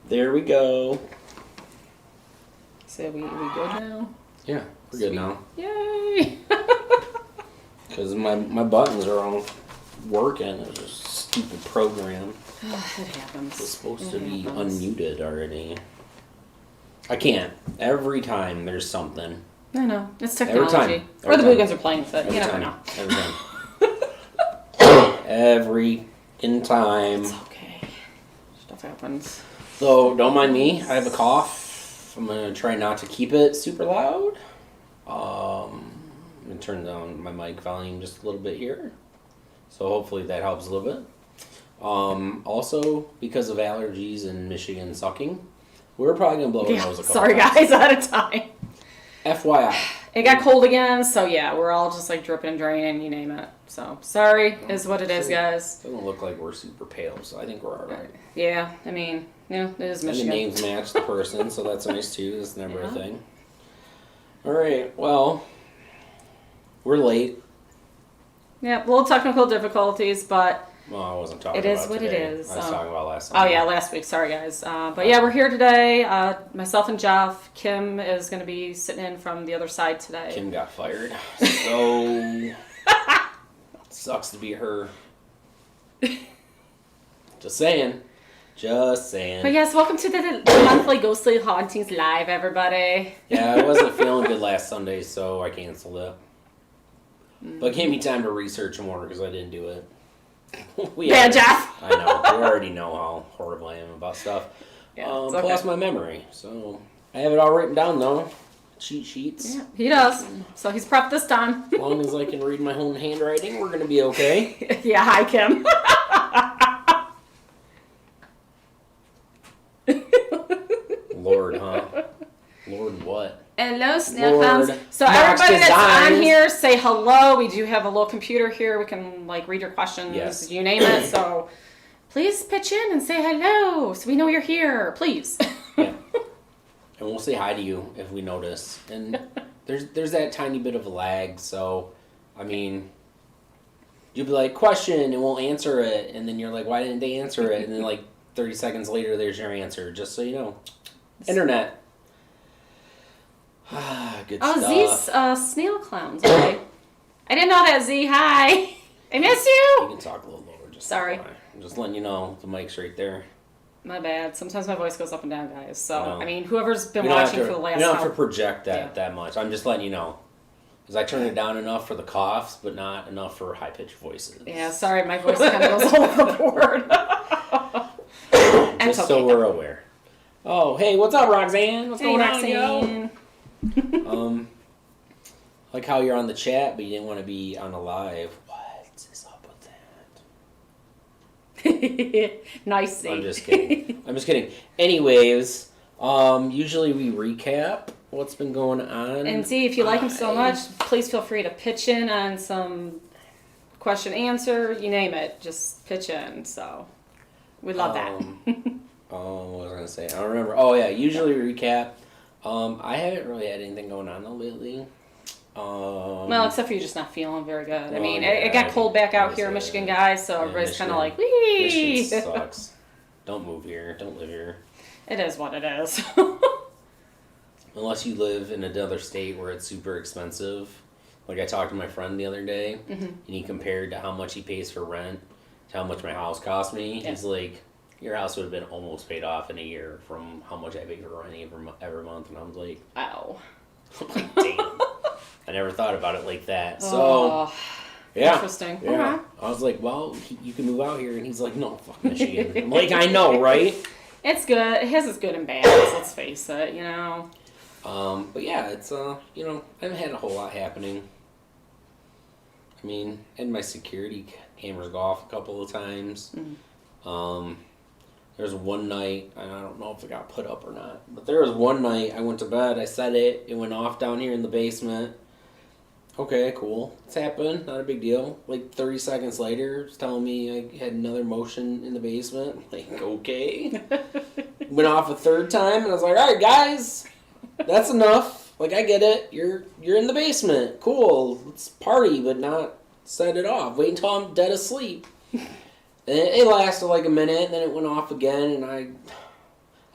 There we go. So we good now? Yeah, we're good now. Yay! Because my buttons are all working. It's just a stupid program. It happens. It's supposed to be unmuted already. I can't. Every time there's something. I know. It's technology. Every time. Or the Boogans are playing with it. You never know. Every time. Every in time. It's okay. Stuff happens. So, don't mind me. I have a cough. I'm going to try not to keep it super loud. I'm going to turn down my mic volume just a little bit here. So, hopefully that helps a little bit. Also, because of allergies in Michigan sucking, we're probably going to blow our nose a couple Sorry, times. guys, out of time. FYI. It got cold again, so yeah, we're all just like dripping and draining, you name it. So, sorry is what it is, guys. Doesn't look like we're super pale, so I think we're alright. Yeah, I mean, it is Michigan. And the names match the person, so that's nice too. That's never a thing. Alright, well, we're late. Yeah, little technical difficulties, but Well, I wasn't talking about it is what today. it is. I was talking about last time. Oh, yeah, last week. Sorry, guys. But yeah, we're here today. Myself and Jeff. Kim is going to be sitting in from the other side today. Kim got fired. So, sucks to be her. Just saying. Just saying. But yes, welcome to the monthly Ghostly Hauntings Live, everybody. Yeah, I wasn't feeling good last Sunday, so I canceled it. But it gave me time to research more because I didn't do it. Yeah, Jeff. I know. We already know how horrible I am about stuff. Yeah, Plus my memory. So I have it all written down though. Cheat sheets. Yeah, he does. So he's prepped this time. As long as I can read my own handwriting, we're gonna be okay. Yeah, hi, Kim. Lord, huh? Lord, what? Hello, snail Lord clowns. So Mark's everybody that's designs. on here, say hello. We do have a little computer here. We can like read your questions. Yes. You name it. So please pitch in and say hello, so we know you're here. Please. Yeah. And we'll say hi to you if we notice. And there's that tiny bit of a lag, so I mean, you'll be like, question, and we'll answer it, and then you're like, why didn't they answer it? And then like 30 seconds later, there's your answer, just so you know. Internet. Good stuff. Oh, Z's snail clowns. Okay. I didn't know that, Z. Hi. I miss You you. can talk a little lower. Just Sorry. I'm just letting you know the mic's right there. My bad. Sometimes my voice goes up and down, guys. So, No. I mean, whoever's been You don't have watching to, for the last you don't have hour. to project that much. I'm just letting you know. Because I turn it down enough for the coughs, but not enough for high-pitched voices. Yeah, sorry, my voice kind of goes all over the board. Just so we're aware. Oh, hey, what's up, Roxanne? What's going on, yo? Roxanne? Like how you're on the chat, but you didn't want to be on a live. What is up with that? Nice. I'm just kidding. I'm just kidding. Anyways, usually we recap what's been going on. And see, if you like him so much, please feel free to pitch in on some question answer, you name it. Just pitch in. So we love that. What was I going to say? I don't remember. Oh, yeah, usually recap. I haven't really had anything going on though lately. Well, except for you just not feeling very good. I mean, yeah, it got cold back out here in Michigan, guys, so everybody's kind of like, wee. Michigan sucks. Don't move here. Don't live here. It is what it is. Unless you live in another state where it's super expensive. Like I talked to my friend the other day, and he compared to how much he pays for rent to how much my house cost me. Yeah. He's like, your house would have been almost paid off in a year from how much I pay for rent every month. And I was like, Ow. damn. I never thought about it like that. So, yeah. Interesting. Yeah. Okay. I was like, well, you can move out here. And he's like, no, fuck Michigan. I'm like, I know, right? It's good. His is good and bad, let's face it, you know. But yeah, it's, I haven't had a whole lot happening. I mean, I had my security cameras go off a couple of times. There was one night, and I don't know if it got put up or not, but there was one night I went to bed, I set it, it went off down here in the basement. Okay, cool. It's happened, not a big deal. Like 30 seconds later, it's telling me I had another motion in the basement. Like, okay. Went off a third time, and I was like, alright guys, that's enough. Like, I get it. You're in the basement. Cool. Let's party, but not set it off. Wait until I'm dead asleep. And it lasted like a minute, and then it went off again, and I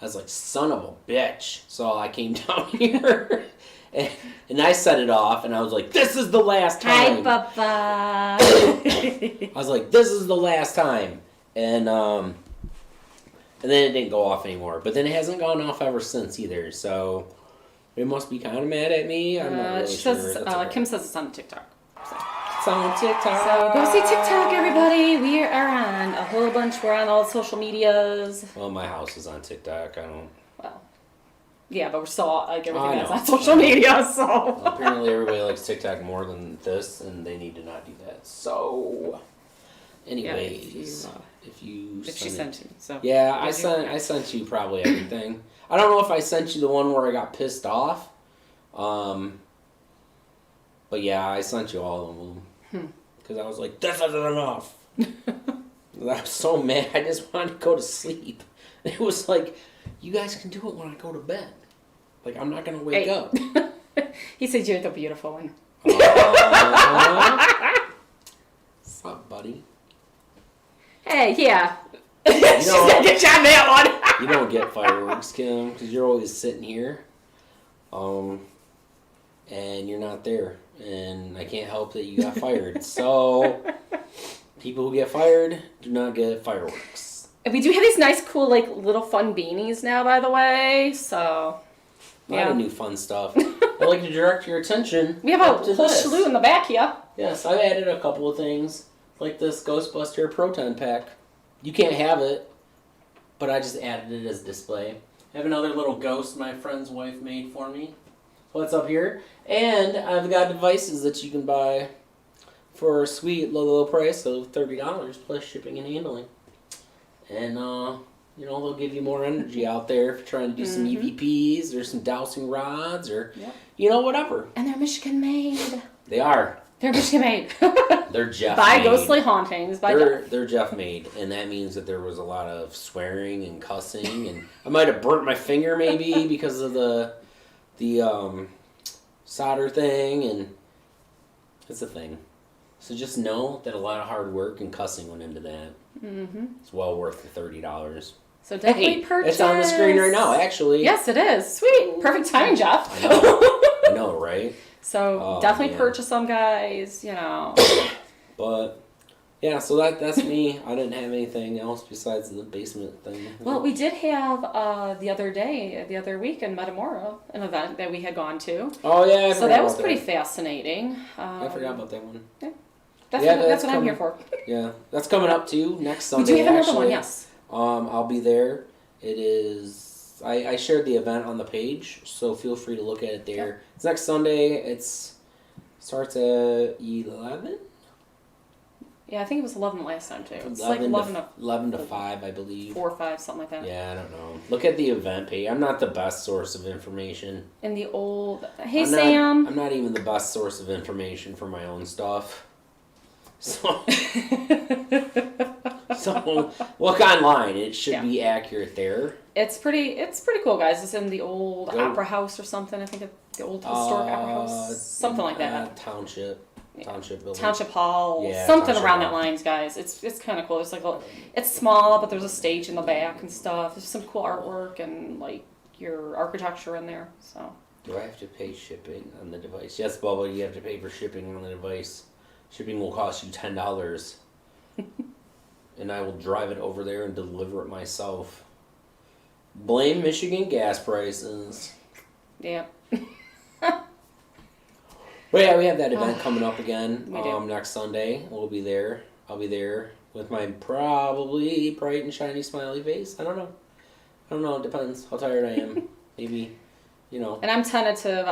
I was like, son of a bitch. So I came down here and I set it off and I was like, this is the last time. Hi, Papa. I was like, this is the last time. And then it didn't go off anymore. But then it hasn't gone off ever since either. So it must be kind of mad at me. I'm not really sure. Kim says it's on TikTok. So. It's on TikTok. So go see TikTok, everybody. We are on a whole bunch. We're on all the social medias. Well, my house is on TikTok. I don't. Well, yeah, but we're still like everything that's on social media. So well, apparently everybody likes TikTok more than this, and they need to not do that. So, anyways, if she sent you, so yeah, I sent you probably everything. I don't know if I sent you the one where I got pissed off. But yeah, I sent you all of them. Because I was like, this isn't enough. I was so mad. I just wanted to go to sleep. It was like, you guys can do it when I go to bed. Like, I'm not going to wake up. He said you're the beautiful one. What's up, buddy? Hey, yeah. She's going to get you on that one. You don't get fireworks, Kim, because you're always sitting here. And you're not there. And I can't help that you got fired. So, people who get fired do not get fireworks. We do have these nice, cool, like, little fun beanies now, by the way. So, a lot of new fun stuff. I'd like to direct your attention. We have a whole slew in the back here. Yes, I've added a couple of things. Like this Ghostbuster Proton Pack. You can't have it, but I just added it as display. I have another little ghost my friend's wife made for me. What's up here? And I've got devices that you can buy for a sweet low price of $30 plus shipping and handling. And, they'll give you more energy out there if you're trying to do some EVPs or some dowsing rods or, whatever. And they're Michigan made. They are. They're Michigan made. They're Jeff by made. Ghostly Hauntings. They're Jeff made, and that means that there was a lot of swearing and cussing, and I might have burnt my finger maybe because of the solder thing, and it's a thing. So just know that a lot of hard work and cussing went into that. Mm-hmm. It's well worth the $30. So definitely purchase. It's on the screen right now, actually. Yes, it is. Sweet. Perfect timing, Jeff. I know, right? So definitely purchase them, guys, But, yeah, so that's me. I didn't have anything else besides the basement thing. Well, we did have the other week in Metamora, an event that we had gone to. Oh, yeah. So that was pretty fascinating. I forgot about that one. Yeah. That's what I'm here for. Yeah. That's coming up, too, next Sunday, We do have another one, yes. I'll be there. It is... I shared the event on the page, so feel free to look at it there. Yep. It's next Sunday. It starts at 11? Yeah, I think it was 11 last time, too. It's 11 to 5, I believe. 4 or 5, something like that. Yeah, I don't know. Look at the event page. I'm not the best source of information. In the old... Hey, Sam. I'm not even the best source of information for my own stuff. So... So look online. It should be accurate there. It's pretty cool, guys. It's in the old opera house or something. I think the old historic opera house, something like that. Township building. Township Hall, yeah, something Township around Hall. that lines, guys. It's kind of cool. It's like it's small, but there's a stage in the back and stuff. There's some cool artwork and like your architecture in there. So. Do I have to pay shipping on the device? Yes, Bubba. You have to pay for shipping on the device. Shipping will cost you $10. And I will drive it over there and deliver it myself. Blame Michigan gas prices. Yeah. But yeah, we have that event coming up again next Sunday. We'll be there. I'll be there with my probably bright and shiny smiley face. I don't know. It depends how tired I am. Maybe, And I'm tentative.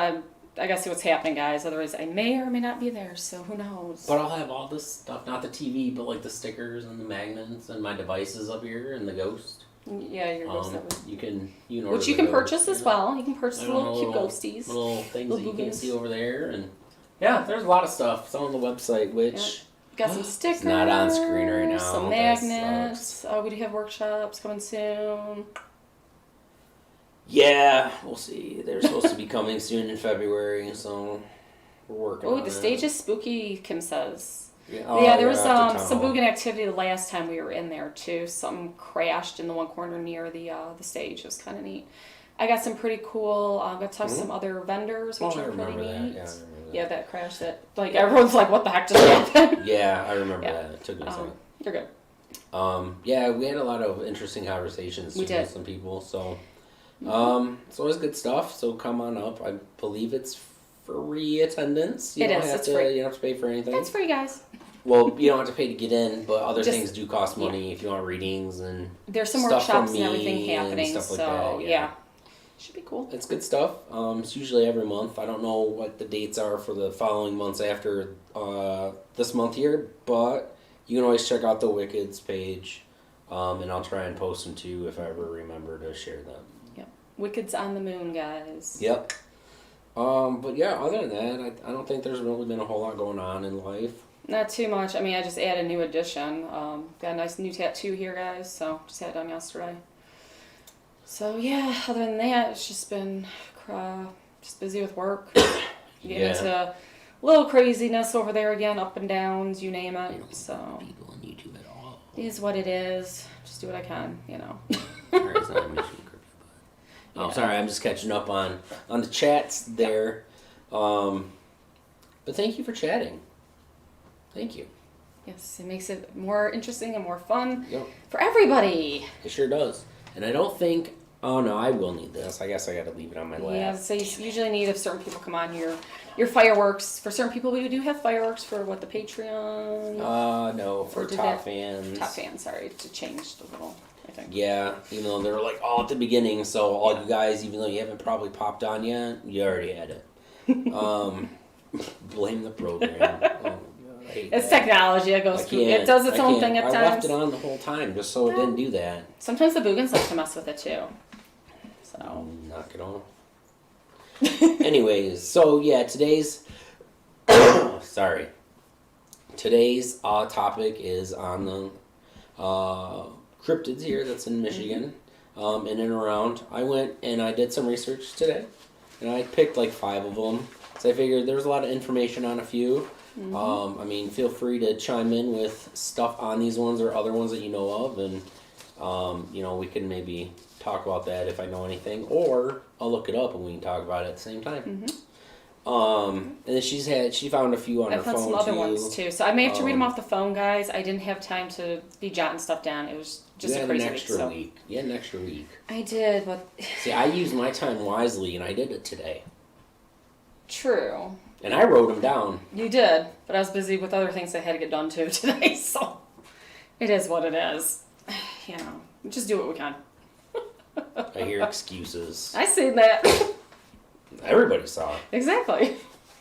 I gotta see what's happening, guys. Otherwise, I may or may not be there, so who knows. But I'll have all this stuff, not the TV, but like the stickers and the magnets and my devices up here and the ghost. Yeah, your ghost. You can order which you can purchase as well. You can purchase little cute ghosties. Little things that you can see over there. And yeah, there's a lot of stuff. It's on the website, which... Got some stickers. It's not on screen right now. Some magnets. We do have workshops coming soon. Yeah, we'll see. They're supposed to be coming soon in February, so we're working on it. Oh, the stage is spooky, Kim says. Yeah, there was some boogin activity the last time we were in there too. Something crashed in the one corner near the stage. It was kind of neat. I got some pretty cool. Got to talk to some other vendors, which are pretty neat. Yeah, I remember that. Yeah, that crash. That like everyone's like, "What the heck just happened?" Yeah, I remember that. It took me a second. You're good. Yeah, we had a lot of interesting conversations with some people. So, it's always good stuff. So come on up. I believe it's free attendance. You don't have to pay for anything. It's free, guys. Well, you don't have to pay to get in, but other things do cost money if you want readings and there's some workshops and everything happening. Stuff like that, yeah. Should be cool. It's good stuff. It's usually every month. I don't know what the dates are for the following months after this month here, but you can always check out the Wicked's page, and I'll try and post them too if I ever remember to share them. Yep. Wicked's on the moon, guys. Yep. But yeah, other than that, I don't think there's really been a whole lot going on in life. Not too much. I mean, I just added a new addition. Got a nice new tattoo here, guys, so just had it done yesterday. So yeah, other than that, it's just been just busy with work. Getting into a little craziness over there again, up and downs, you name it. So people on YouTube at all. It is what it is. Just do what I can, you know. Sorry, it's not a Michigan Cryptids, but I'm sorry, I'm just catching up on the chats there. But thank you for chatting. Thank you. Yes, it makes it more interesting and more fun for everybody. It sure does. And I don't think... Oh, no, I will need this. I guess I got to leave it on my lap. Yeah, so you usually need if certain people come on your fireworks. For certain people, we do have fireworks for, the Patreon? No, for top fans. Top fans, sorry, to change a little, I think. Yeah, even though they were, all at the beginning, so all you guys, even though you haven't probably popped on yet, you already had it. Blame the program. It's technology. It goes. It does its own thing at times. I left it on the whole time just so it didn't do that. Sometimes the boogans like to mess with it too. So knock it off. Anyways, so yeah, today's today's topic is on the cryptids here. That's in Michigan, in and around. I went and I did some research today, and I picked 5 of them. So I figured there's a lot of information on a few. I mean, feel free to chime in with stuff on these ones or other ones that you know of, and we can maybe talk about that if I know anything, or I'll look it up and we can talk about it at the same time. And then she found a few on her phone too. I found some other ones too, so I may have to read them off the phone, guys. I didn't have time to be jotting stuff down. It was just a crazy week. You had an extra week. I did, but see, I used my time wisely, and I did it today. True. And I wrote them down. You did, but I was busy with other things I had to get done too today, so it is what it is. Just do what we can. I hear excuses. I see that. Everybody saw it. Exactly.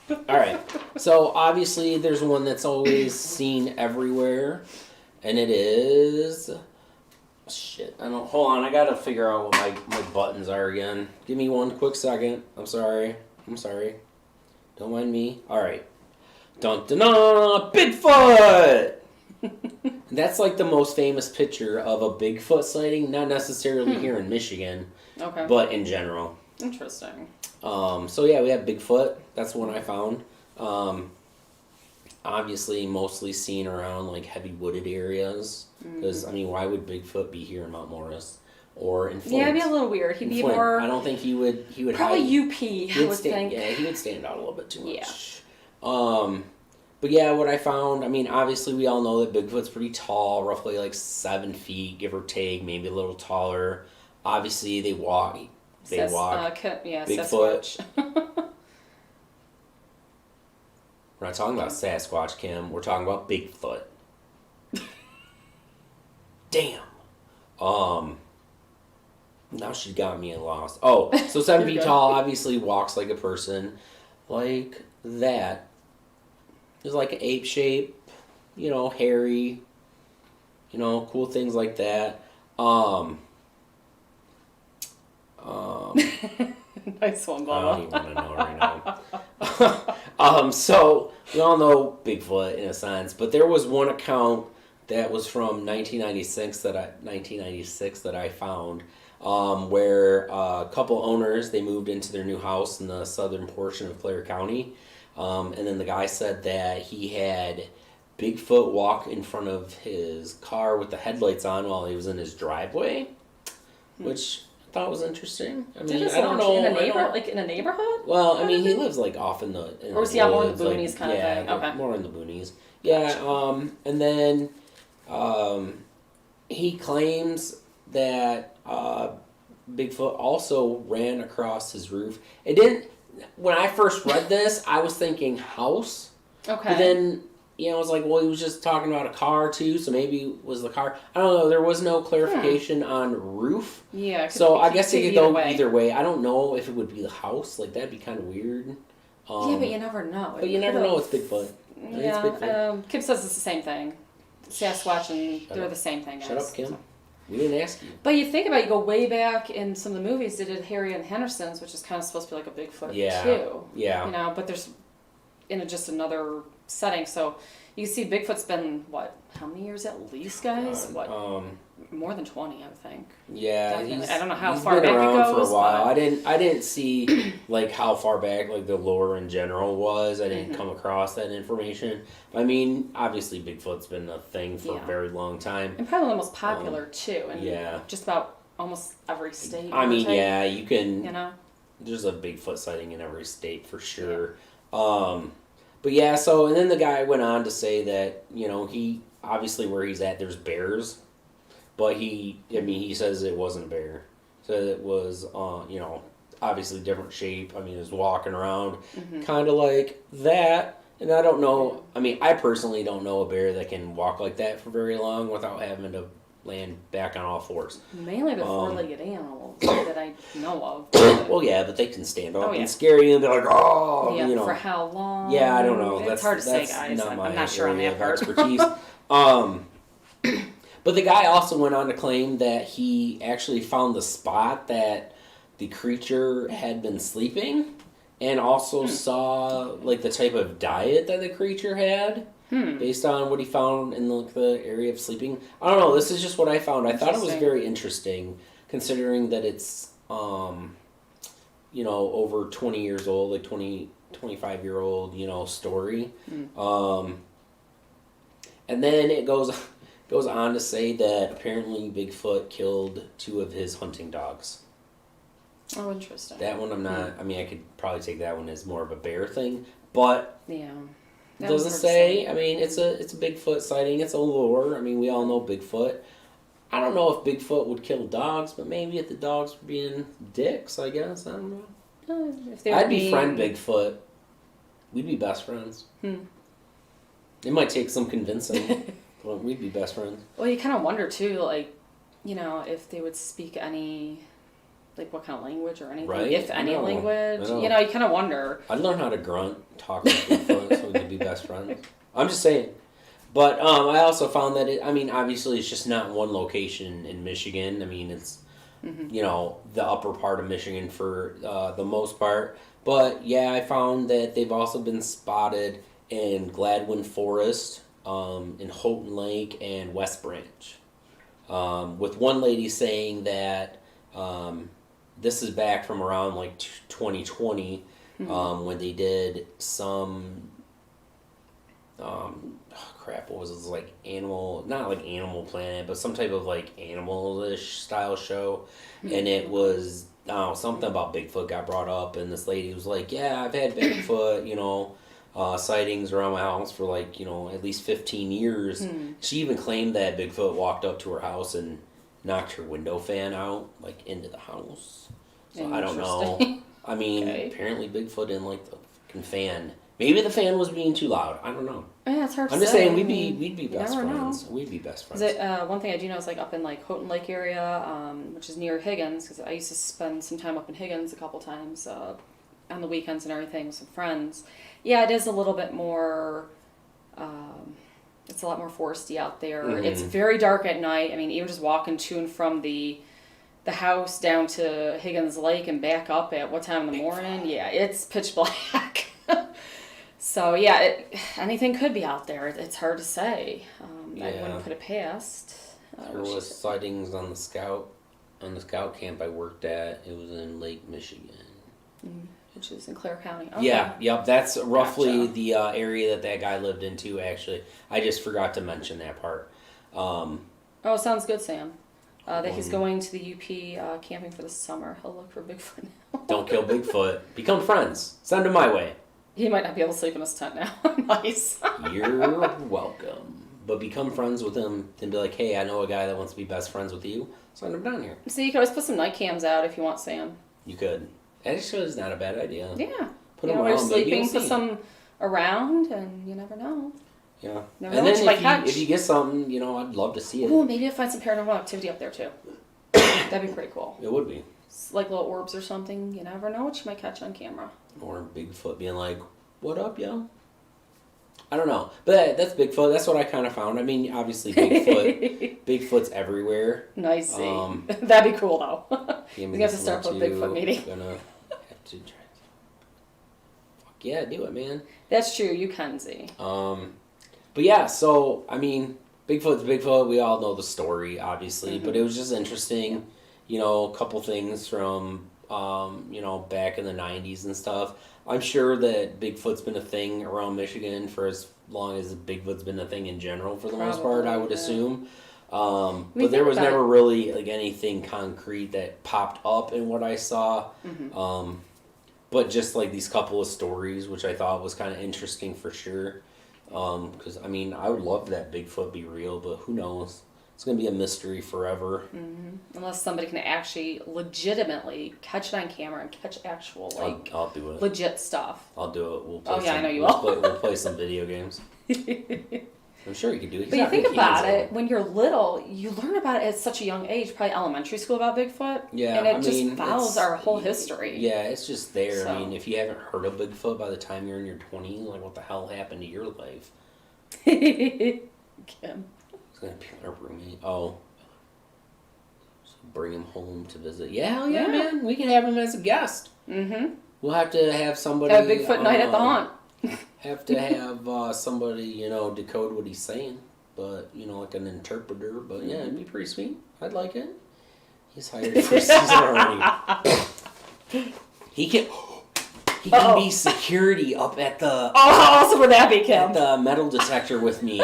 Alright, so obviously there's one that's always seen everywhere, and it is... Shit, hold on, I gotta figure out what my buttons are again. Give me one quick second. I'm sorry. Don't mind me. Alright. Dun-dun-dun! Bigfoot! That's the most famous picture of a Bigfoot sighting, not necessarily here in Michigan, but in general. Interesting. So yeah, we have Bigfoot. That's one I found. Obviously, mostly seen around heavy wooded areas. Because why would Bigfoot be here in Mount Morris? Or in Flint. Yeah, it'd be a little weird. He'd be more... I don't think he would probably hide. UP, I would think. Yeah, he would stand out a little bit too much. Yeah. But yeah, what I found, obviously we all know that Bigfoot's pretty tall, roughly 7 feet, give or take, maybe a little taller. Obviously they walk. Bigfoot. We're not talking about Sasquatch, Kim. We're talking about Bigfoot. Damn. Now she got me lost. Oh, so 7 feet tall, obviously walks like a person. Like that. There's an ape shape, hairy, cool things like that. Nice one, Bubba. I don't even want to know right now. So we all know Bigfoot in a sense, but there was one account that was from 1996 that I found, where a couple owners, they moved into their new house in the southern portion of Clare County, and then the guy said that he had Bigfoot walk in front of his car with the headlights on while he was in his driveway, which I thought was interesting. I mean, I don't know. In a neighborhood? Well, I mean, he lives like off in the. Or was he out more in the boonies kind of thing? Okay. More in the boonies. Yeah. Gotcha. And then, he claims that Bigfoot also ran across his roof. It didn't. When I first read this, I was thinking house. Okay. But then, I was like, well, he was just talking about a car too, so maybe it was the car. I don't know. There was no clarification on roof. Yeah. So I guess it could go either way. I don't know if it would be the house. Like, that'd be kind of weird. Yeah, but you never know. But you never know with Bigfoot. Yeah. Bigfoot. Kim says it's the same thing. Sasquatch and they're the same thing, guys. Shut up, Kim. We didn't ask you. But you think about it, you go way back in some of the movies, they did Harry and the Hendersons, which is kind of supposed to be like a Bigfoot too. Yeah. But there's in just another setting. So you can see Bigfoot's been, how many years at least, guys? More than 20, I would think. Yeah. I don't know how he's far been back around it goes. For a while. I didn't see like how far back like the lore in general was. I didn't come across that information. I mean, obviously Bigfoot's been a thing for a very long time. And probably the most popular too. And just about almost every state. I mean, you can. There's a Bigfoot sighting in every state for sure. Yeah. But yeah, so, and then the guy went on to say that, he, obviously where he's at, there's bears, but he says it wasn't a bear. So it was, obviously different shape. I mean, it was walking around kind of like that. And I don't know, I personally don't know a bear that can walk like that for very long without having to land back on all fours. Mainly the four-legged animals that I know of. Well, yeah, but they can stand up and scare you and be like, for how long? Yeah, I don't know. It's hard to say, guys. I'm not sure on that part. Expertise. But the guy also went on to claim that he actually found the spot that the creature had been sleeping and also saw like the type of diet that the creature had. Based on what he found in the area of sleeping. I don't know, this is just what I found. I thought it was very interesting, considering that it's, over 20 years old, like 25-year-old, story. And then it goes on to say that apparently Bigfoot killed 2 of his hunting dogs. Oh, interesting. That one I'm not, I could probably take that one as more of a bear thing, but... Yeah. Doesn't say. It's a Bigfoot sighting. It's a lore. We all know Bigfoot. I don't know if Bigfoot would kill dogs, but maybe if the dogs were being dicks, I guess. I don't know. I'd befriend Bigfoot. We'd be best friends. It might take some convincing, but we'd be best friends. Well, you kind of wonder, too, if they would speak any... what kind of language or anything, right? If any language. You kind of wonder. I'd learn how to grunt, talk like Bigfoot, so we could be best friends. I'm just saying. But I also found that obviously it's just not one location in Michigan. It's, the upper part of Michigan for the most part. But yeah, I found that they've also been spotted in Gladwin Forest, in Houghton Lake, and West Branch. With one lady saying that... this is back from around 2020 when they did some what was it, animal, not like Animal Planet, but some type of animal-ish style show, and it was something about Bigfoot got brought up, and this lady was like, yeah, I've had Bigfoot sightings around my house for at least 15 years. She even claimed that Bigfoot walked up to her house and knocked her window fan out, into the house. So I don't know. Apparently Bigfoot didn't like the fucking fan. Maybe the fan was being too loud. I don't know. Yeah, it's hard to say. I'm just saying we'd be best friends. We'd be best friends. One thing I do know is up in Houghton Lake area, which is near Higgins, because I used to spend some time up in Higgins a couple times on the weekends and everything with some friends. Yeah, it is a little bit more... it's a lot more foresty out there. It's very dark at night. Even just walking to and from the house down to Higgins Lake and back up at what time in the morning? Yeah, it's pitch black. So yeah, anything could be out there. It's hard to say. I wouldn't put it past. There was sightings on the scout camp I worked at. It was in Lake Michigan. which is in Clare County. Okay. Yeah, yep. That's roughly Gotcha. the area that guy lived into. Actually, I just forgot to mention that part. Oh, sounds good, Sam. That he's going to the UP camping for the summer. He'll look for Bigfoot now. Don't kill Bigfoot. Become friends. Send him my way. He might not be able to sleep in his tent now. Nice. You're welcome. But become friends with him and be like, hey, I know a guy that wants to be best friends with you. Send him down here. So you can always put some night cams out if you want, Sam. You could. Actually, it's not a bad idea. Yeah. Put you them know, you're around. Maybe sleeping, you'll put see. some around, and you never know. Yeah. Never And know what then you might catch. if you get something, you know, I'd love to see it. Ooh, maybe I'll find some paranormal activity up there, too. That'd be pretty cool. It would be. It's like little orbs or something. You never know what you might catch on camera. Or Bigfoot being like, what up, yo? I don't know. But that's Bigfoot. That's what I kind of found. I mean, obviously, Bigfoot's everywhere. Nice. That'd be cool, though. You have to start with Bigfoot meeting. Gonna have to try. Fuck yeah, do it, man. That's true. You can see. But yeah, so, I mean, Bigfoot's Bigfoot. We all know the story, obviously. But it was just interesting, you know, a couple things from, you know, back in the 90s and stuff. I'm sure that Bigfoot's been a thing around Michigan for as long as Bigfoot's been a thing in general for the most part, I would assume. But there was never really like anything concrete that popped up in what I saw. But just like these couple of stories, which I thought was kind of interesting for sure. Because, I mean, I would love that Bigfoot be real, but who knows? It's going to be a mystery forever. Unless somebody can actually legitimately catch it on camera and catch actual, like, I'll do it. legit stuff. I'll do it. We'll play I know you will. We'll play some video games. I'm sure you can do it. But you think about it, when you're little, you learn about it at such a young age, probably elementary school about Bigfoot. Yeah, and it just follows our whole history. Yeah, it's just there. So. I mean, if you haven't heard of Bigfoot by the time you're in your 20s, like, what the hell happened to your life? Kim. It's going to be our roommate. Oh. So bring him home to visit. Yeah, hell yeah, man. We can have him as a guest. We'll have to have somebody... Have Bigfoot night at the haunt. Have to have somebody, you know, decode what he's saying. But, you know, like an interpreter. But, yeah, it'd be pretty sweet. I'd like it. He's hired for season already. He can be security up at the... Oh, how awesome would that be, Kim? At the metal detector with me.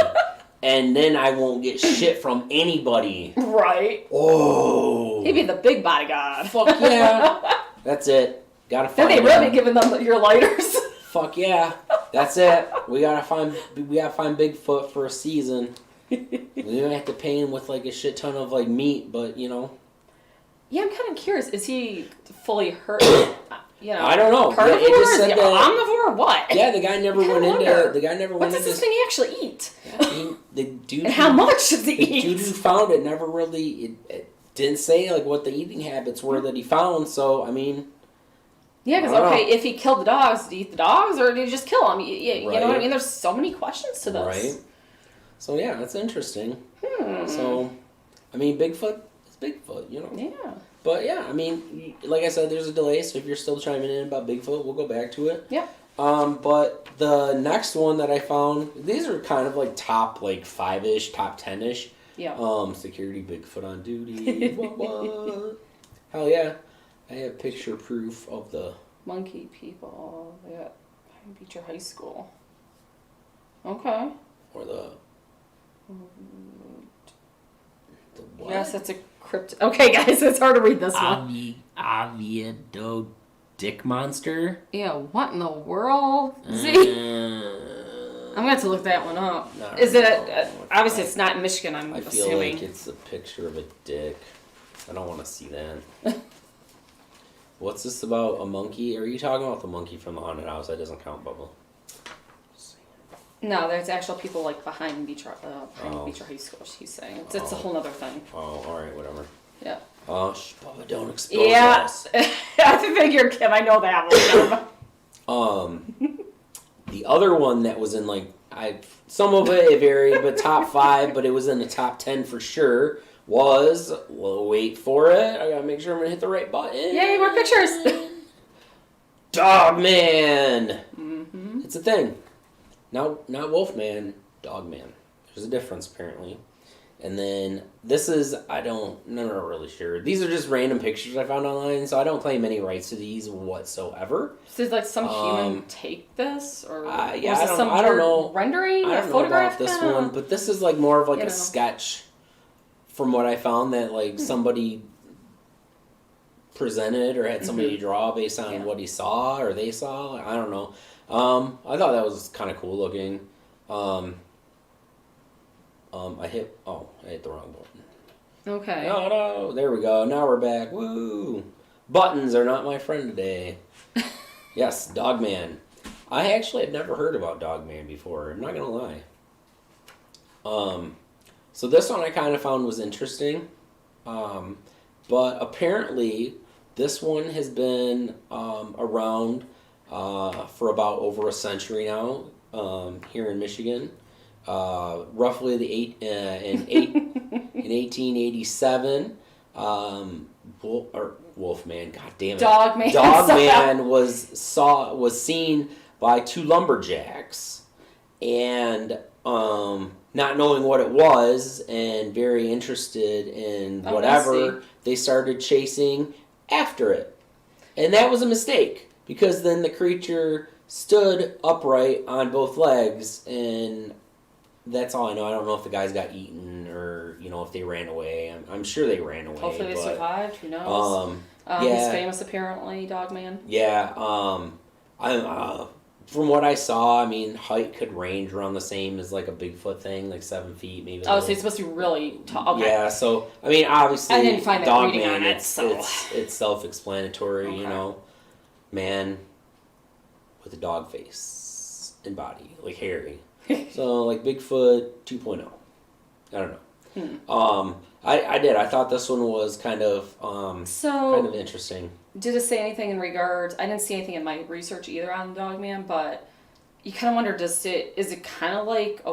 And then I won't get shit from anybody. Right. Oh. He'd be the big bodyguard. Fuck yeah. That's it. Gotta find Then they really be giving them your lighters. Fuck yeah. That's it. We gotta find Bigfoot for a season. We don't have to pay him with like a shit ton of like meat, but you know. Yeah, I'm kind of curious. Is he fully hurt? You know, I don't know. Carnivore? It just Is said he that, omnivore or what? Yeah, the guy never went into. What does this thing actually eat? The dude. And how much does he eat? The dude who found it never really. It didn't say like what the eating habits were that he found. So I mean. Yeah, because if he killed the dogs, did he eat the dogs or did he just kill them? You know what I mean? There's so many questions to this. Right. So yeah, that's interesting. So, I mean, Bigfoot is Bigfoot, you know. Yeah. But yeah, I mean, like I said, there's a delay, so if you're still chiming in about Bigfoot, we'll go back to it. Yep. But the next one that I found, these are kind of like top like 5-ish, top 10-ish. Yeah. Security Bigfoot on duty. What? Hell yeah. I have picture proof of the monkey people at Beecher High School. Okay. Or the what? Yes, it's a crypt. Okay, guys, it's hard to read this one. Oviedo dick monster? Yeah, what in the world? See? I'm going to have to look that one up. Is it obviously it's not in Michigan, I'm assuming. I feel like it's a picture of a dick. I don't want to see that. What's this about? A monkey? Are you talking about the monkey from the haunted house? That doesn't count, Bubba. No, there's actual people like behind Beecher High School. She's saying it's a whole other thing. Oh, all right, whatever. Yeah. Bubba, don't expose us. I figured, Kim. I know that one. The other one that was in like some of it varied, but top 5, but it was in the top 10 for sure. Was, well, wait for it. I gotta make sure I'm gonna hit the right button. Yay, more pictures! Dogman! It's a thing. Not Wolfman, Dogman. There's a difference, apparently. And then this is, I'm not really sure. These are just random pictures I found online, so I don't claim any rights to these whatsoever. So did like some human take this, or yeah, was it some I don't know. rendering I or don't photograph? know about this one, but this is like more of like You a know. sketch from what I found that like somebody presented or had somebody draw based on what he saw or they saw. I don't know. I thought that was kind of cool looking. I hit the wrong button. Okay. No, there we go. Now we're back. Woo! Buttons are not my friend today. Yes, Dogman. I actually have never heard about Dogman before. I'm not gonna lie. So this one I kind of found was interesting. But apparently this one has been around for about over a century now here in Michigan. Roughly in 1887, Wolfman, god damn it, Dogman was seen by two lumberjacks, and not knowing what it was and very interested in whatever, they started chasing after it, and that was a mistake because then the creature stood upright on both legs and. That's all I know. I don't know if the guys got eaten or, if they ran away. I'm sure they ran away. Hopefully they survived. Who knows? He's famous apparently, Dogman. Yeah. From what I saw, height could range around the same as like a Bigfoot thing, like 7 feet maybe. Oh, so he's supposed to be really tall. Okay. Yeah. So obviously, I didn't find that reading Dogman. on it, so it's self-explanatory. Okay. Man with a dog face and body, like hairy. So, like Bigfoot 2.0. I don't know. I thought this one was kind of interesting. Did it say anything in regards? I didn't see anything in my research either on Dogman, but you kind of wonder, is it kind of like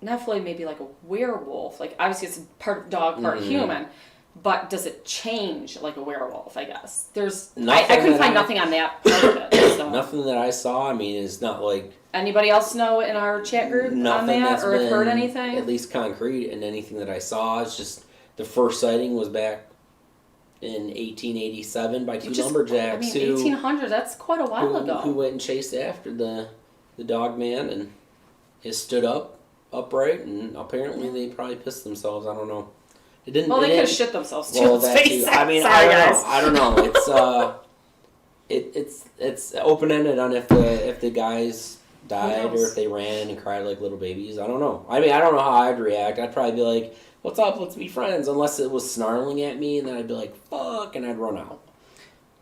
maybe like a werewolf? Like, obviously it's part dog, part human. But does it change like a werewolf, I guess? I couldn't find nothing on that part of it. So. Nothing that I saw, is not like... Anybody else know in our chat group on that, or have heard anything? At least concrete in anything that I saw. It's just the first sighting was back in 1887 by two lumberjacks. 1800, that's quite a while ago. Who went and chased after the dog man, and he stood upright, and apparently they probably pissed themselves. I don't know. It didn't. Well, they could have shit themselves too. Well, that too. I don't know. It's open ended on if the guys died or if they ran and cried like little babies. I don't know. I don't know how I'd react. I'd probably be like, "What's up? Let's be friends." Unless it was snarling at me, and then I'd be like, "Fuck," and I'd run out.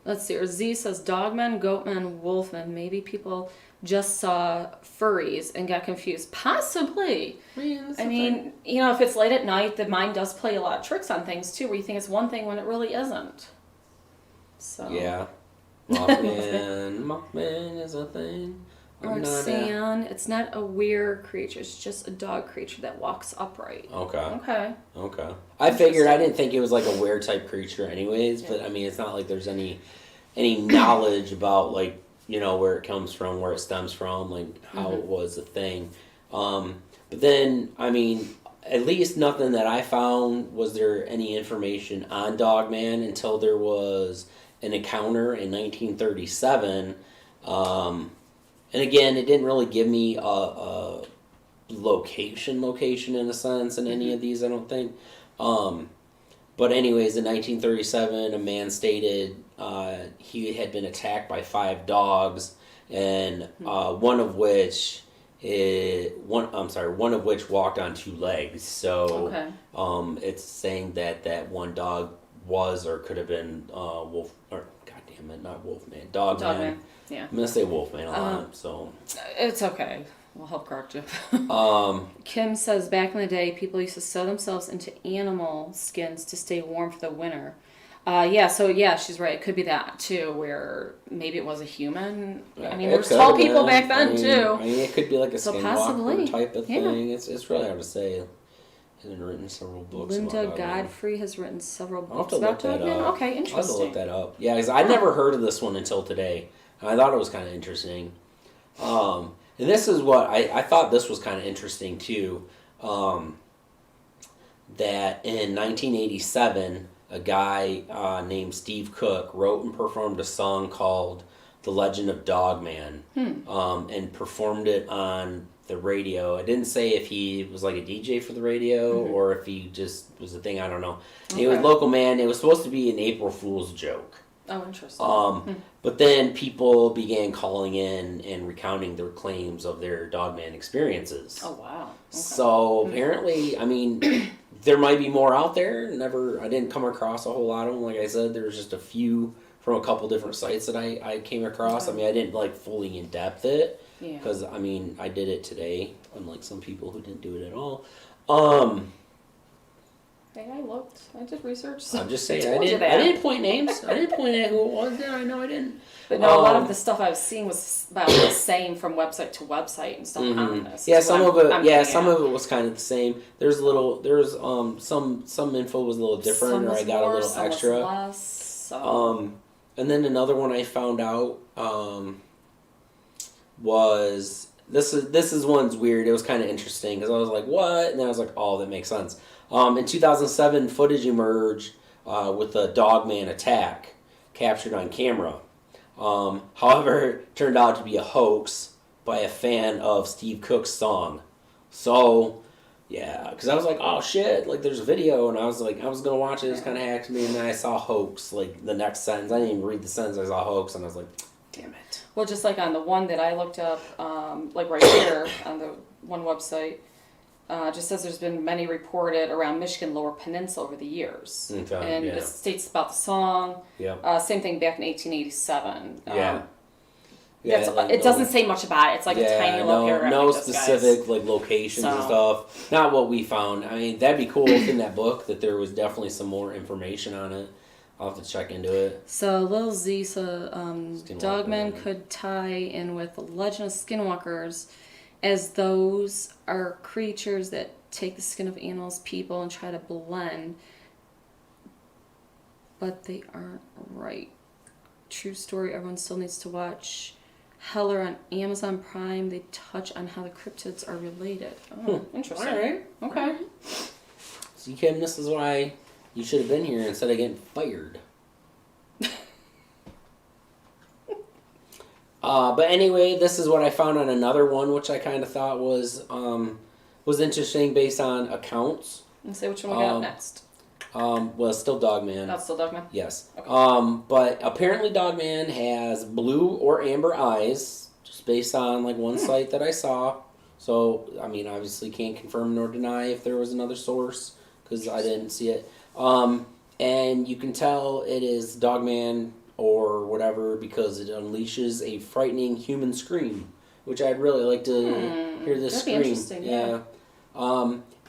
Let's see. Or Z says dogmen, goatmen, wolfmen. Maybe people just saw furries and got confused. Possibly. If it's late at night, the mind does play a lot of tricks on things too, where you think it's one thing when it really isn't. So. Yeah. Mothman is a thing. Roxanne, it's not a weird creature. It's just a dog creature that walks upright. Okay. I figured I didn't think it was like a weird type creature anyways, but it's not like there's any knowledge about like, where it comes from, where it stems from, like how it was a thing. But then, at least nothing that I found was there any information on Dogman until there was an encounter in 1937. And again, it didn't really give me a location in a sense in any of these, I don't think. But anyways, in 1937, a man stated he had been attacked by 5 dogs, and one of which walked on 2 legs. So it's saying that one dog was or could have been wolf, or goddammit, not Wolfman, Dogman. Yeah. I'm gonna say Wolfman a lot, so it's okay. We'll help correct you. Kim says back in the day, people used to sew themselves into animal skins to stay warm for the winter. She's right. It could be that too, where maybe it was a human. There was tall people back then too. It could be like a skinwalker type of thing. It's really hard to say. He's written several books. Linda Godfrey has written several books about Dogman. Okay, interesting. I'll have to look that up. Yeah, because I'd never heard of this one until today. I thought it was kind of interesting. And this is what I thought this was kind of interesting too. that in 1987, a guy named Steve Cook wrote and performed a song called "The Legend of Dogman," and performed it on the radio. It didn't say if he was like a DJ for the radio or if he just was a thing. I don't know. Okay. He was a local man. It was supposed to be an April Fool's joke. Oh, interesting. But then people began calling in and recounting their claims of their Dogman experiences. Oh, wow. Okay. So apparently, I mean, there might be more out there. I didn't come across a whole lot of them. Like I said, there was just a few from a couple different sites that I came across. Okay. I mean, I didn't like fully in depth it. Yeah. Because, I mean, I did it today, unlike some people who didn't do it at all. Hey, I looked. I did research. So I'm just saying, I didn't point names. I didn't point at who it was. I know I didn't. But no, a lot of the stuff I was seeing was about the same from website to website and stuff on this. Yeah, some of it was kind of the same. There's some info was a little different, or I got a little extra. Less, so. And then another one I found out was this is one's weird. It was kind of interesting because I was like, what? And then I was like, oh, that makes sense. In 2007, footage emerged with a Dogman attack captured on camera. However, it turned out to be a hoax by a fan of Steve Cook's song. So, yeah, because I was like, oh shit, like there's a video, and I was like, I was going to watch it, it was kind of hacked me, and then I saw hoax, like the next sentence. I didn't even read the sentence, I saw hoax, and I was like, damn it. Well, just like on the one that I looked up, like right here on the one website, just says there's been many reported around Michigan Lower Peninsula over the years. Okay, and it states about the song. Yeah. Same thing back in 1887. It doesn't say much about it. It's like a tiny little paragraph. No specific like locations and stuff. Not what we found. I mean, that'd be cool if in that book that there was definitely some more information on it. I'll have to check into it. So Lil Z said Dogman could tie in with the legend of skinwalkers, as those are creatures that take the skin of animals, people, and try to blend, but they aren't right. True story, everyone still needs to watch. Heller on Amazon Prime, they touch on how the cryptids are related. Oh, interesting. All right. Okay. See, Kim, this is why you should have been here instead of getting fired. But anyway, this is what I found on another one, which I kind of thought was interesting based on accounts. Let's see which one we got next. Well, it's still Dogman. That's still Dogman? Yes. Okay. But apparently Dogman has blue or amber eyes, just based on like one site that I saw. So, I mean, obviously can't confirm nor deny if there was another source, because I didn't see it. And you can tell it is Dogman or whatever because it unleashes a frightening human scream, which I'd really like to hear this scream. Interesting, yeah.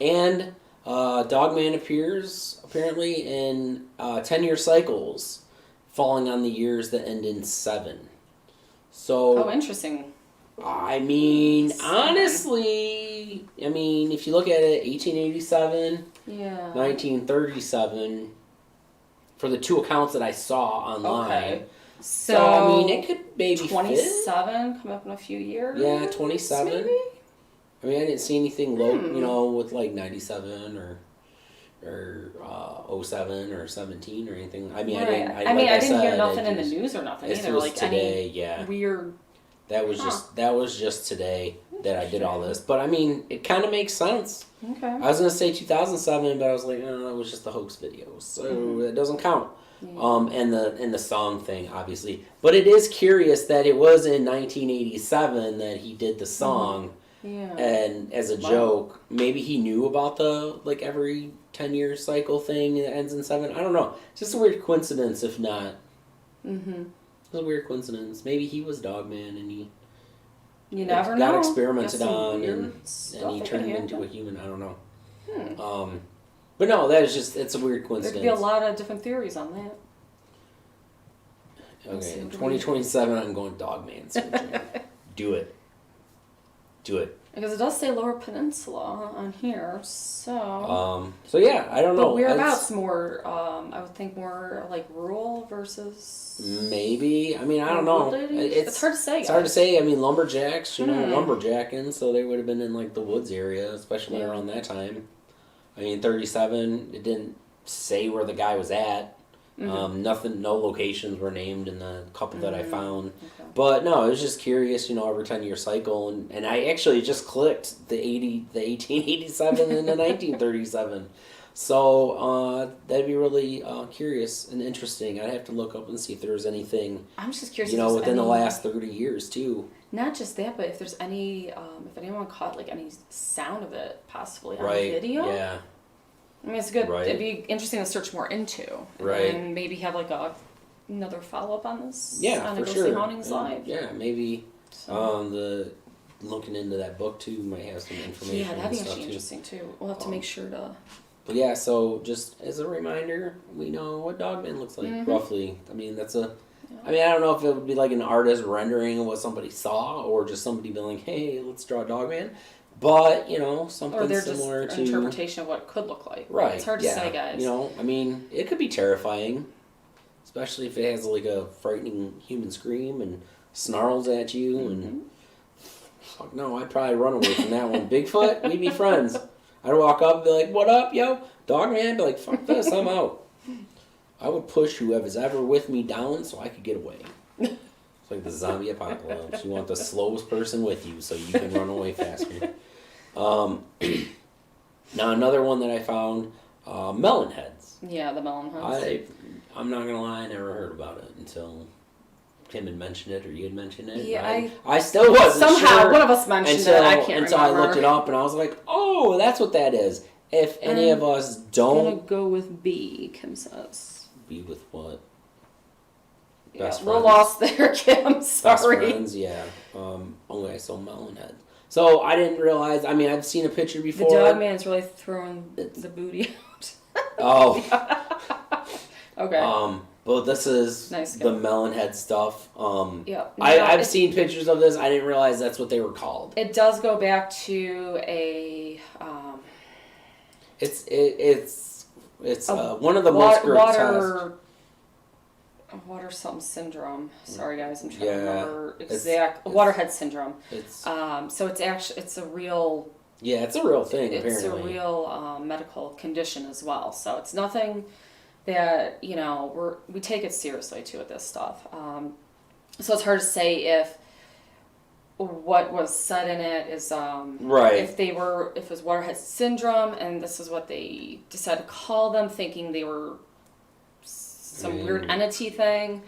And Dogman appears apparently in 10-year cycles, falling on the years that end in 7. So. Oh, interesting. I mean, honestly, if you look at it, 1887, 1937. For the 2 accounts that I saw online. Okay. So I mean, it could maybe 27 come up in a few years. Yeah, 27. Maybe? I mean, I didn't see anything low, with like 97 or 07 or 17 or anything. I mean, right. I didn't hear nothing in the news or nothing either. Was like today, weird. That was just today that I did all this. But I mean, it kind of makes sense. Okay. I was gonna say 2007, but I was like, no, it was just the hoax videos, so it doesn't count. Yeah. And the song thing, obviously, but it is curious that it was in 1987 that he did the song. Yeah. And as a joke, maybe he knew about the like every 10-year cycle thing that ends in 7. I don't know. It's just a weird coincidence, if not. It's a weird coincidence. Maybe he was Dogman and he. You never know. Got experimented on and he turned into a human. I don't know. But no, that is just, it's a weird coincidence. There could be a lot of different theories on that. Okay, in 2027, I'm going Dogman surgery. Do it. Because it does say Lower Peninsula on here, so. So yeah, I don't know. But whereabouts more? I would think more like rural versus. Maybe. I mean, I don't know. It's hard to say. It's hard to say. I mean, lumberjacks, lumberjacking, so they would have been in like the woods area, especially around that time. I mean, 37. It didn't say where the guy was at. Nothing, no locations were named in the couple that I found. Okay. But no, I was just curious, every 10-year cycle, and I actually just clicked the 1887 and the 1937. So that'd be really curious and interesting. I'd have to look up and see if there was anything. I'm just curious. Within the last 30 years too. Not just that, but if there's any, if anyone caught like any sound of it possibly on Right. video. Yeah. I mean, it's good. Right. It'd be interesting to search more into. Right. And maybe have like another follow up on this. Yeah, on for Go sure. See Hauntings Live. Yeah, maybe So. the looking into that book too might have some information. Yeah, that'd be and stuff actually too. interesting too. We'll have to make sure to. But yeah, so just as a reminder, we know what Dogman looks like roughly. I mean, I don't know if it would be like an artist rendering of what somebody saw, or just somebody being like, "Hey, let's draw Dogman." But something Or they're similar just to an interpretation of what it could look like. Right. It's hard to say, guys. I mean, it could be terrifying, especially if it has like a frightening human scream and snarls at you and. Fuck no, I'd probably run away from that one. Bigfoot, we'd be friends. I'd walk up and be like, "What up, yo? Dogman?" Be like, "Fuck this, I'm out." I would push whoever's ever with me down so I could get away. It's like the zombie apocalypse. You want the slowest person with you so you can run away faster. Now another one that I found, melon heads. Yeah, the melon heads. I'm not gonna lie, I never heard about it until Kim had mentioned it or you had mentioned it. Yeah, I still wasn't somehow sure one of us mentioned it. I can't until remember. I looked it up and I was like, "Oh, that's what that is." If any of us I'm don't gonna go with B. Kim says. be with what? Yeah, Best we're friends. lost there, Kim. Best Sorry. friends, yeah. Okay, so melon heads. So I didn't realize. I mean, I've seen a picture The before. dog man's really throwing the booty out. Oh. Okay. But this is Nice the guy. melon head stuff. Yeah. I've seen pictures of this. I didn't realize that's what they were called. It does go back to a. It's one of the most grotesque. Water something syndrome. Sorry guys, I'm trying to Yeah, remember it's waterhead syndrome. It's So it's a real. yeah, it's a real thing. It's apparently, a real medical condition as well. So it's nothing that we take it seriously too with this stuff. So it's hard to say if what was said in it is right. if it was waterhead syndrome and this is what they decided to call them, thinking they were some weird entity thing.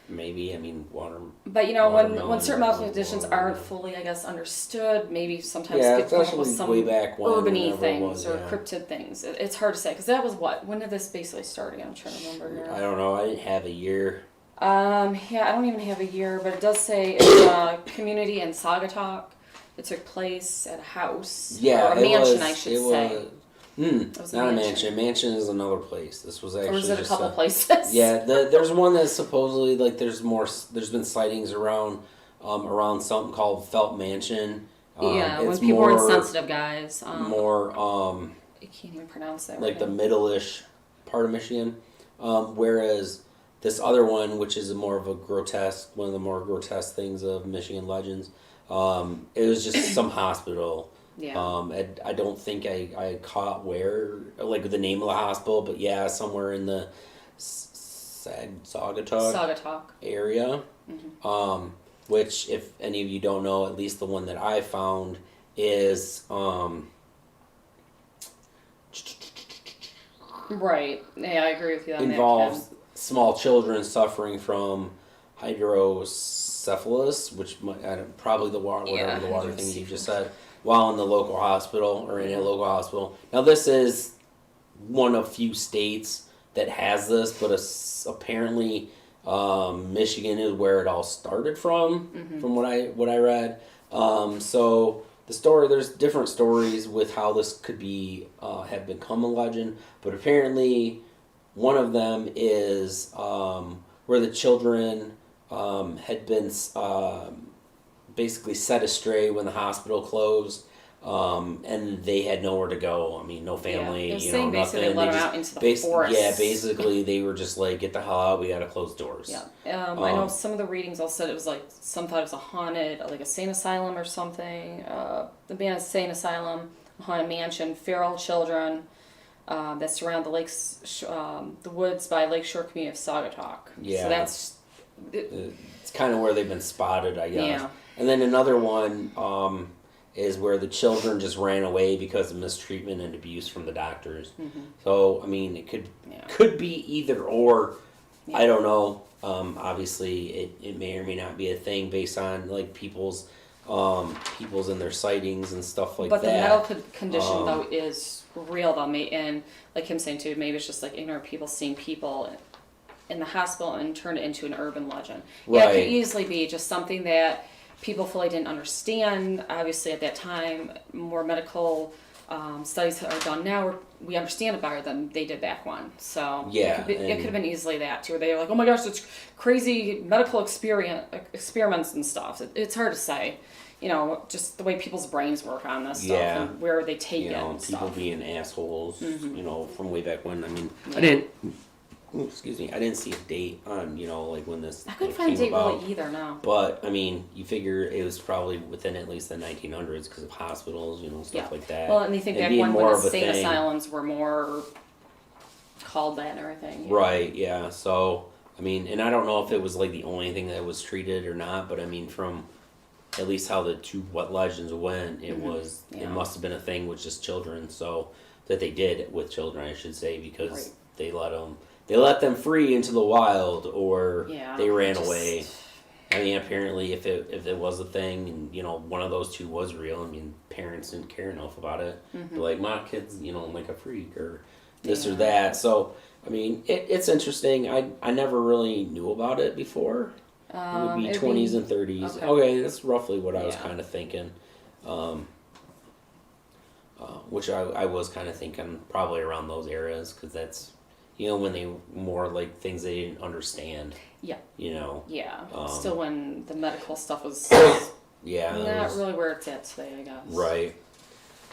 Maybe, I mean, water. But when watermelon certain or medical conditions water. aren't fully, I guess, understood, maybe sometimes Yeah, people come up especially with some way back when, urban-y whenever it things was, or yeah. cryptid things. It's hard to say because that was when did this basically start again? I'm trying to remember here. I don't know. I didn't have a year. Yeah, I don't even have a year, but it does say it's a community in Saugatuck. It took place at a house. Yeah, or a it mansion, was, I should it say. Was, It was not a mansion. Mansion is another place. This was actually Or was it a just couple places? Yeah, there's one that's supposedly like there's been sightings around something called Felt Mansion. Yeah, when it's people were more- insensitive, guys. more I can't even pronounce that. like the right. middle-ish part of Michigan, whereas this other one, which is one of the more grotesque things of Michigan legends, it was just some hospital. Yeah. I don't think I caught like the name of the hospital, but yeah, somewhere in the Saugatuck area. Mm-hmm. Which, if any of you don't know, at least the one that I found is Right. Yeah, I agree with you on involves small children suffering from hydrocephalus, which probably the water thing you just said, while in the local hospital or in a local hospital. Now this is one of few states that has this, but apparently Michigan is where it all started from what I read. So the story, there's different stories with how this could be have become a legend, but apparently one of them is where the children had been basically set astray when the hospital closed, and they had nowhere to go. I mean, no family, Yeah, saying nothing. Basically, they let them out into the forest. Yeah, basically, they were just like, "Get the hell out! We gotta close doors." Yeah, I know some of the readings all said it was like some thought it was a haunted, like a sane asylum or something. The band is sane asylum, a haunted mansion, feral children. that surround the lakes, the woods by Lakeshore community of Saugatuck. Yeah. So that's... It's kind of where they've been spotted, I guess. Yeah. And then another one is where the children just ran away because of mistreatment and abuse from the doctors. Mm-hmm. So, I mean, it could be either or. Yeah. I don't know. Obviously, it may or may not be a thing based on like people's and their sightings and stuff like but that. But the medical condition though is real though, and like him saying too, maybe it's just like ignorant people seeing people in the hospital and turn it into an urban legend. Yeah, it could easily be just something that people fully didn't understand. Obviously, at that time, more medical studies are done now where we understand it better than they did back when. So yeah, it could have been easily that too, where they were like, oh my gosh, it's crazy medical experiments and stuff. It's hard to say, you know, just the way people's brains work on this stuff and where they take it and people stuff. being assholes, Mm-hmm. you know, from way back when. I mean, Yeah. I didn't see a date on, you know, like when this I couldn't find a date really either, no. But, I mean, you figure it was probably within at least the 1900s because of hospitals, you know, stuff like that. Well, and you think back when the state asylums were more called that and everything. Right, yeah. So, I mean, and I don't know if it was like the only thing that was treated or not, but I mean, from at least how the two What Legends went, it was, it must have been a thing with just children, so that they did with children, I should say, because they let them free into the wild, or they ran away. I mean, apparently, if it was a thing, and you know, one of those two was real, I mean, parents didn't care enough about it. They're like, my kid's, you know, like a freak or this or that. So, I mean, it's interesting. I never really knew about it before. It would be 20s and 30s. Okay, that's roughly what I was kind of thinking. Which I was kind of thinking probably around those eras, because that's, you know, when they more like things they didn't understand. Yeah. You know. Yeah. Still when the medical stuff was not really where it's at today, I guess. Right.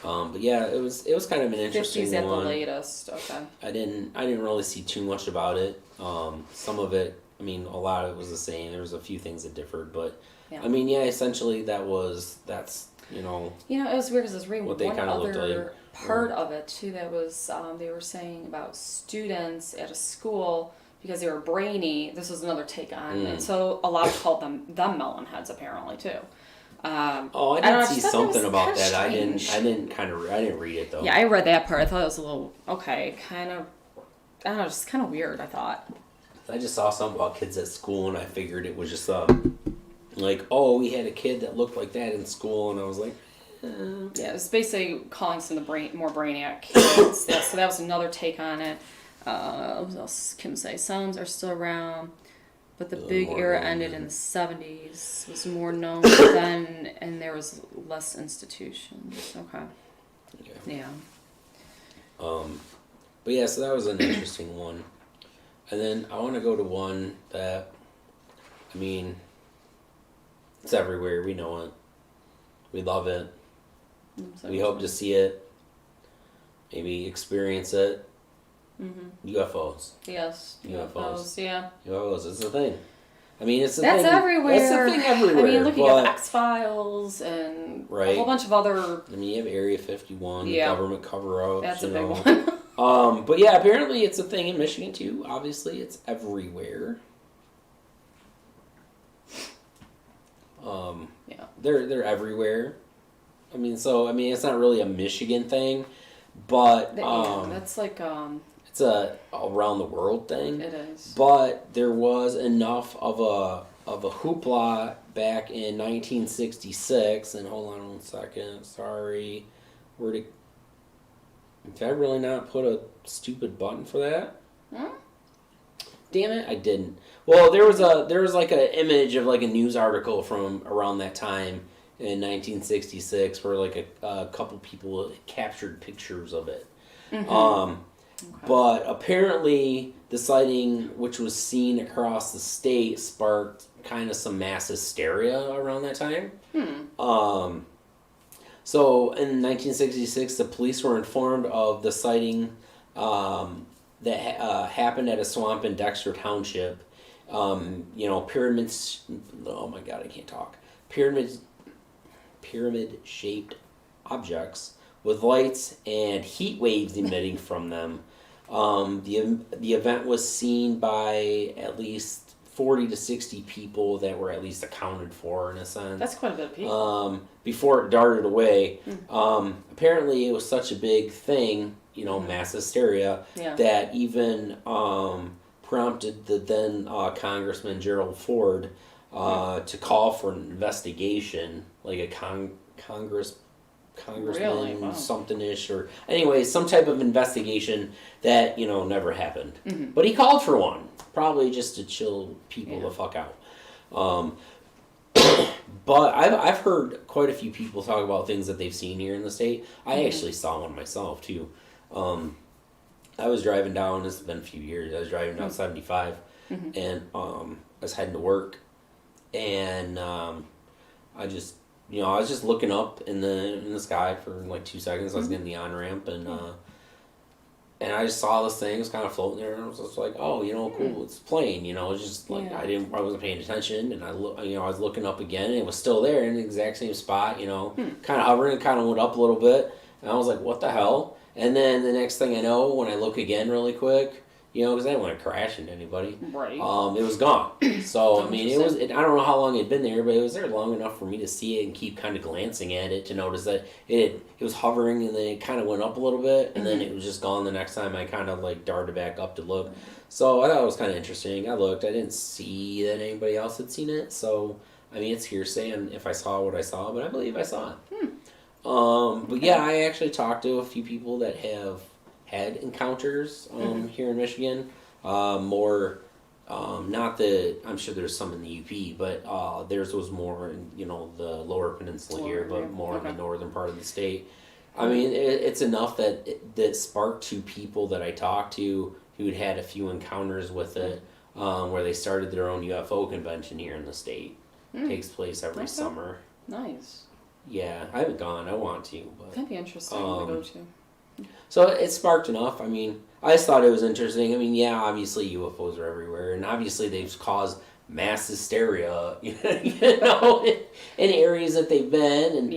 But yeah, it was kind of an interesting 50s at one. the latest. Okay. I didn't really see too much about it. Some of it, I mean, a lot of it was the same. There was a few things that differed, but I mean, essentially that's you know. You know, it was weird because I was reading what they one kind of looked other like. part of it too. That was they were saying about students at a school because they were brainy. This was another take on it. So a lot called them melon heads apparently too. I did see something about that. I didn't read it though. Yeah, I read that part. I thought it was a little kind of. I don't know, just kind of weird. I thought. I just saw something about kids at school, and I figured it was just like, oh, we had a kid that looked like that in school, and I was like, yeah, it's basically calling some of the more brainiac kids. So that was another take on it. What else can say? Some are still around, but the big era ended in the 70s. Was more known then, and there was less institutions. Okay. Yeah. But yeah, so that was an interesting one. And then I want to go to one that, I mean, it's everywhere. We know it. We love it. We hope to see it. Maybe experience it. Mm-hmm. UFOs. Yes. UFOs. Yeah. UFOs. It's a thing. I mean, it's a thing. That's everywhere. That's a thing everywhere. I mean, looking at X-Files and a whole bunch of other... I mean, you have Area 51, the government cover-ups. That's a big one. But yeah, apparently it's a thing in Michigan too. Obviously, it's everywhere. They're everywhere. I mean, it's not really a Michigan thing, but that's like it's a around the world thing. It is. But there was enough of a hoopla back in 1966, and hold on 1 second. Sorry, did I really not put a stupid button for that? Damn it, I didn't. Well, there was like an image of like a news article from around that time in 1966 where like a couple people captured pictures of it. Mm-hmm. But apparently the sighting, which was seen across the state, sparked kind of some mass hysteria around that time. So in 1966, the police were informed of the sighting that happened at a swamp in Dexter Township. You know, pyramids. Oh my God, I can't talk. Pyramid-shaped objects with lights and heat waves emitting from them. The event was seen by at least 40 to 60 people that were at least accounted for, in a sense. That's quite a bit of people. Before it darted away. Apparently it was such a big thing, mass hysteria, that even prompted the then Congressman Gerald Ford to call for an investigation, like a congressman, Really? Wow. something-ish, or anyway, some type of investigation that, never happened. But he called for one, probably just to chill people the fuck out. But I've heard quite a few people talk about things that they've seen here in the state. I actually saw one myself, too. I was driving down, this has been a few years, I was driving down 75, and I was heading to work, and I was just looking up in the sky for like 2 seconds. I was getting the on-ramp, and I just saw this thing. It was kind of floating there, and I was just like, oh, cool, it's a plane, it's just like, I wasn't paying attention, and I was looking up again, and it was still there in the exact same spot, kind of hovering, kind of went up a little bit, and I was like, what the hell? And then the next thing I know, when I look again really quick, because I didn't want to crash into anybody. Right. It was gone. So, I mean, I don't know how long it had been there, but it was there long enough for me to see it and keep kind of glancing at it to notice that it was hovering, and then it kind of went up a little bit, and then it was just gone the next time I kind of like darted back up to look. So I thought it was kind of interesting. I looked. I didn't see that anybody else had seen it. So, I mean, it's hearsay and if I saw what I saw, but I believe I saw it. But yeah, I actually talked to a few people that have had encounters here in Michigan. More, not the, I'm sure there's some in the UP, but theirs was more in, the lower peninsula here, but more in the northern part of the state. I mean, it's enough that sparked two people that I talked to who'd had a few encounters with it, where they started their own UFO convention here in the state. It takes place every summer. Nice. Yeah, I haven't gone. I want to. But, that'd be interesting to go to. So it sparked enough. I mean, I just thought it was interesting. I mean, yeah, obviously UFOs are everywhere, and obviously they've caused mass hysteria, in areas that they've been, and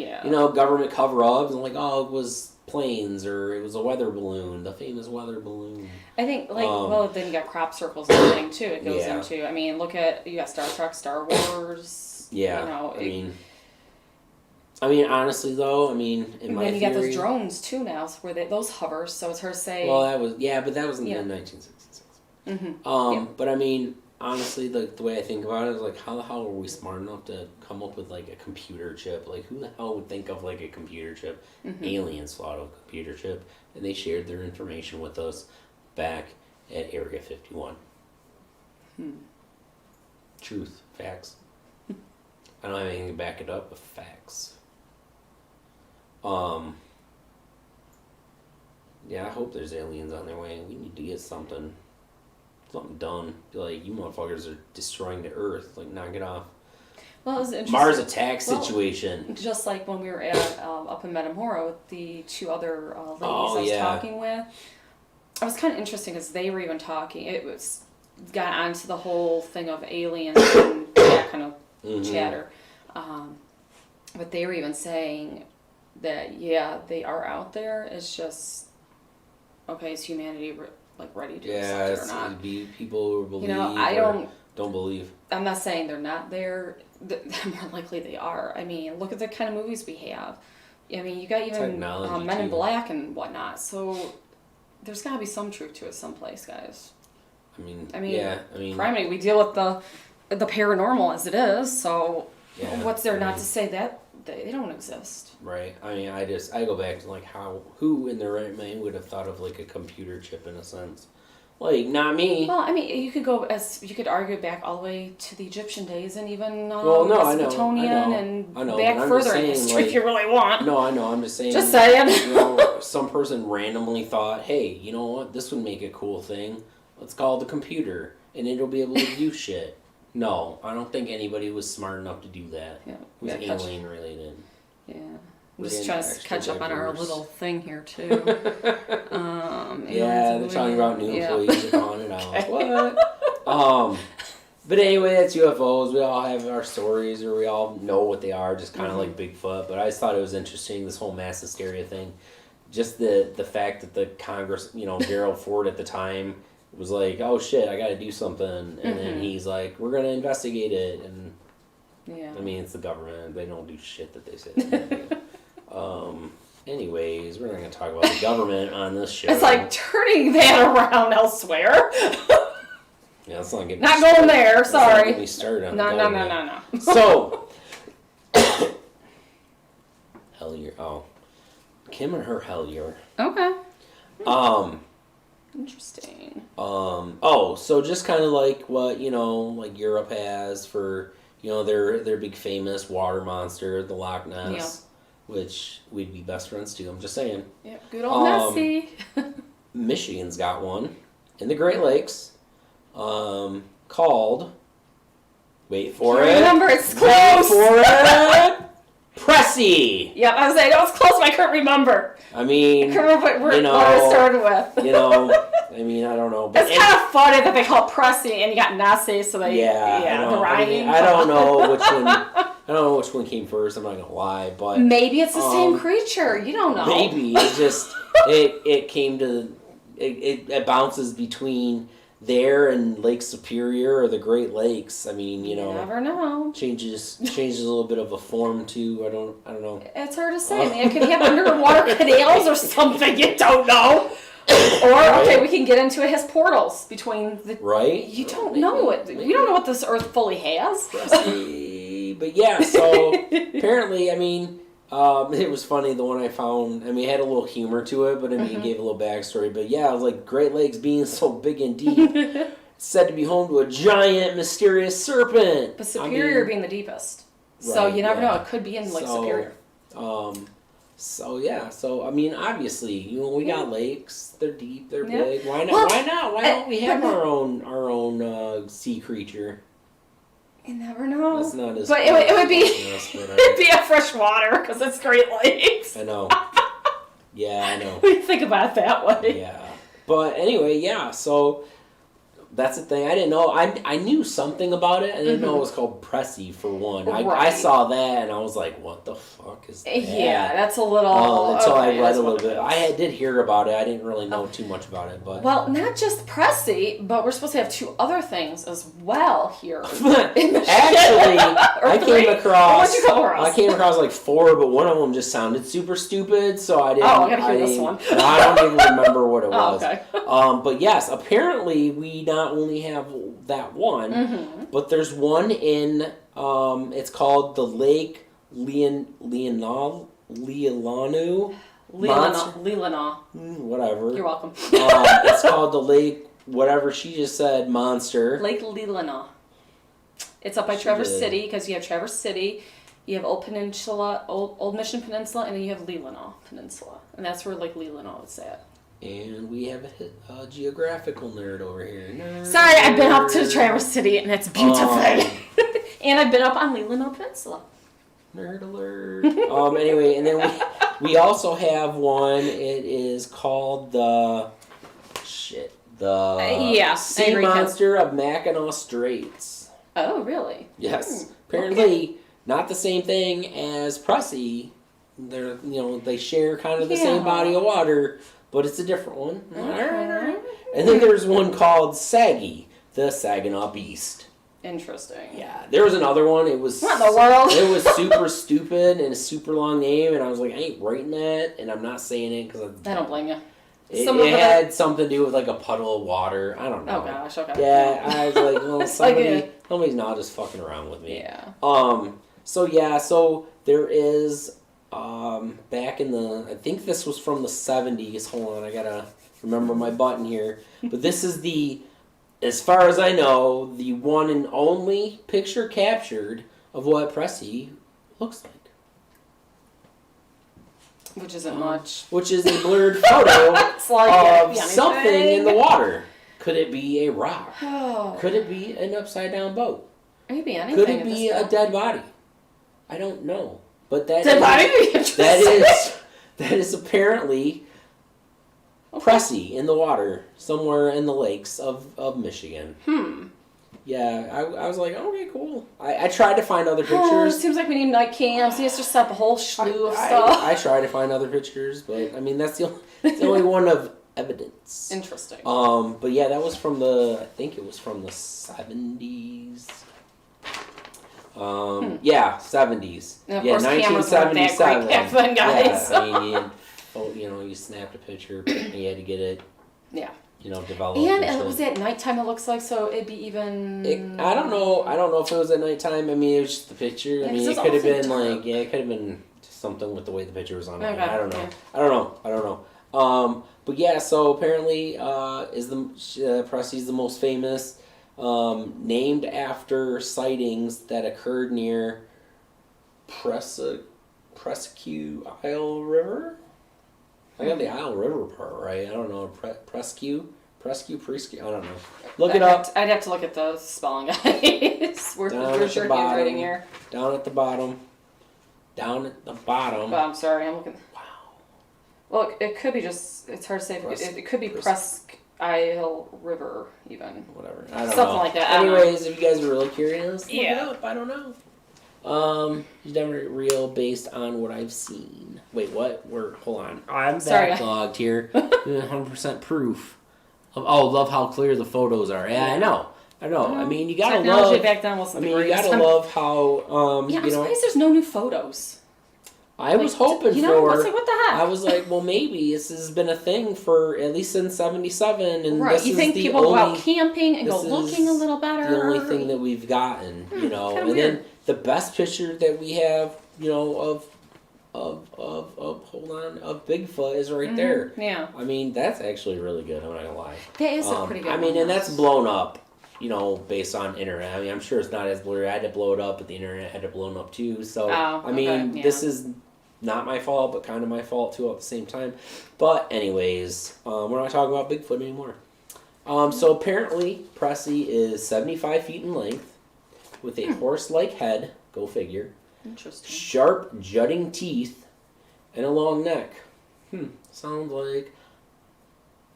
government cover-ups, and like, oh, it was planes, or it was a weather balloon, the famous weather balloon. I think, then you got crop circles and everything too. It goes into. I mean, you got Star Trek, Star Wars. Yeah, I mean, honestly, though, in my theory... you got those drones, too, now, where those hover, so it's hard to say... Well, but that was in 1966. But, I mean, honestly, the way I think about it is, like, how the hell are we smart enough to come up with, like, a computer chip? Like, who the hell would think of, like, a computer chip? Aliens thought of a computer chip, and they shared their information with us back at Area 51. Truth. Facts. I don't have anything to back it up with facts. Yeah, I hope there's aliens on their way. We need to get something done. Like, you motherfuckers are destroying the Earth. Like, knock it off. Well, it was interesting. Mars attack situation. Just like when we were at up in Metamora with the two other ladies I was talking with. It was kind of interesting because they were even talking. It got onto the whole thing of aliens and that kind of chatter. But they were even saying that, they are out there. It's just, is humanity ready to do something or not? People who believe don't believe. I'm not saying they're not there. More likely they are. I mean, look at the kind of movies we have. I mean, you got even Men in Black and whatnot. So there's got to be some truth to it someplace, guys. Primarily we deal with the paranormal as it is. So what's there not to say that they don't exist? Right. I mean, I go back to like who in their right mind would have thought of like a computer chip in a sense. Like, not me. Well, I mean, you could argue back all the way to the Egyptian days and even Mesopotamian and back further in history if you really want. No, I know. I'm just saying. Just saying. Some person randomly thought, hey, you know what? This would make a cool thing. Let's call it the computer, and it'll be able to do shit. No, I don't think anybody was smart enough to do that. Yeah, it was alien related. Yeah. I'm just trying to catch up on our little thing here, too. They're talking about new employees and on and on. What? But anyway, that's UFOs. We all have our stories, or we all know what they are, just kind of like Bigfoot. But I just thought it was interesting, this whole mass hysteria thing. Just the fact that the Congress, Gerald Ford at the time was like, oh shit, I got to do something. And then he's like, we're going to investigate it. And I mean, it's the government. They don't do shit that they say they're going to do. Anyways, we're not going to talk about the government on this show. It's like turning that around elsewhere. Yeah, let's not get not going there. Sorry. Not get me started on No. So, Hellier. Oh, Kim and her Hellier. Okay. Interesting. Oh, so just kind of like what like Europe has for their big famous water monster, the Loch Ness, which we'd be best friends to. I'm just saying. Yeah, good old Nessie. Michigan's got one in the Great Lakes. Called. Wait for it. Remember, it's close. Wait for it. Pressy. Yep, I was saying, it was close, but I couldn't remember. I mean, I couldn't remember what it started with. I mean, I don't know. But it's kind of funny that they call it Pressy and you got Nessie, so they, the rhyming. I don't know which one. I don't know which one came first. I'm not gonna lie, but maybe it's the same creature. You don't know. Maybe it just it came to it bounces between there and Lake Superior or the Great Lakes. I mean, you never know. Changes a little bit of a form too. I don't know. It's hard to say. Man, it could have underwater canals or something. You don't know. Or we can get into his portals between the. Right. You don't know it. We don't know what this Earth fully has. But yeah, so apparently, I mean. It was funny, the one I found. I mean, it had a little humor to it, but I mean, it gave a little backstory. But yeah, it was like Great Lakes being so big and deep, said to be home to a giant, mysterious serpent. But Superior being the deepest. So you never know. It could be in Lake Superior. So I mean, obviously, we got lakes. They're deep. They're big. Why not? Why don't we have our own sea creature? You never know. That's not as. But it would be it'd be a fresh water because it's Great Lakes. I know. Yeah, I know. We think about it that way. Yeah, but anyway, so that's the thing. I didn't know. I knew something about it. I didn't know it was called Pressy for one. I saw that and I was like, what the fuck is that? Yeah, that's a little. Until I read a little bit. I did hear about it. I didn't really know too much about it, but not just Pressy, but we're supposed to have two other things as well here. Actually, I came across. What'd you come across? I came across like 4, but one of them just sounded super stupid, so I didn't. Oh, I gotta hear this one. I don't even remember what it was. Okay. But yes, apparently we not only have that one, but there's one in. It's called the Lake Leelanau. Whatever. You're welcome. It's called the Lake, whatever she just said, Monster. Lake Leelanau. It's up by Traverse City, because you have Traverse City, you have Old Mission Peninsula, and then you have Leelanau Peninsula. And that's where Lake Leelanau is at. And we have a geographical nerd over here. Sorry, I've been up to Traverse City, and it's beautiful. And I've been up on Leelanau Peninsula. Nerd alert. Anyway, and then we also have one. It is called the sea monster of Mackinac Straits. Oh, really? Yes. Apparently, not the same thing as Pressy. They're they share kind of the same body of water, but it's a different one. Okay. And then there's one called Saggy, the Saginaw Beast. Interesting. Yeah, there was another one. It was what in the world? It was super stupid and a super long name, and I was like, I ain't writing that, and I'm not saying it because I don't blame you. It had something to do with like a puddle of water. I don't know. Oh gosh, okay. Yeah, I was like, well, somebody's not just fucking around with me. Yeah. So there is back in the, I think this was from the 70s. Hold on, I gotta remember my button here. But this is as far as I know, the one and only picture captured of what Pressy looks like. Which isn't much. Which is a blurred photo it's like of something in the water. Could it be a rock? Oh. Could it be an upside down boat? It could be anything. Could it be a dead body? I don't know. But that is apparently Pressy in the water somewhere in the lakes of Michigan. Yeah, I was like, okay, cool. I tried to find other It pictures. seems like we need night cams. He has to set up a whole slew of stuff. I tried to find other pictures, but I mean that's the only one of evidence. Interesting. But yeah, that was from I think it was from the 70s. Yeah, 70s. And of yeah, course, cameras weren't that great back then, guys. Yeah, I mean, you snapped a picture, and you had to get it. Yeah. Developed. And it was at nighttime. It looks like, so it'd be even. I don't know. I don't know if it was at nighttime. I mean, it was just the picture. Yeah, I mean, it could have been like, it could have been something with the way the picture was on. Okay. I don't know. Yeah. I don't know. But yeah, so apparently, Presley's the most famous, named after sightings that occurred near Presque Isle River. I got the Isle River part right. I don't know. Presque, I don't know. Look it up. I'd have to look at the spelling, guys. Where's your handwriting here? Down at the bottom. Oh, I'm sorry. I'm looking. Wow. Well, it could be just. It's hard to say. It could be Presque Isle River, even. Whatever. I don't know. Something like that. Anyways, if you guys are really curious, look it Yeah. up. I don't know. It's definitely real based on what I've seen. Wait, what? Hold on. I'm backlogged here. 100% proof. Love how clear the photos are. Yeah, I know. I mean, you gotta technology love. back then wasn't I mean, great. you gotta love how. Yeah, I'm surprised there's no new photos. I was hoping I was like, what the heck? I was like, well, maybe this has been a thing for at least since '77, and right. this You is think the people go out camping and go this looking a little better? The only thing that we've gotten, and weird. then the best picture that we have, of Bigfoot is right there. Yeah. I mean, that's actually really good. I'm not gonna lie. That is a pretty good. I mean, one. and that's blown up. Based on internet. I mean, I'm sure it's not as blurry. I had to blow it up, but the internet had to blow it up too. So, I mean, this is not my fault, but kind of my fault too at the same time. But anyways, we're not talking about Bigfoot anymore. So apparently, Presley is 75 feet in length, with a horse-like head. Go figure. Interesting. Sharp, jutting teeth, and a long neck. Sounds like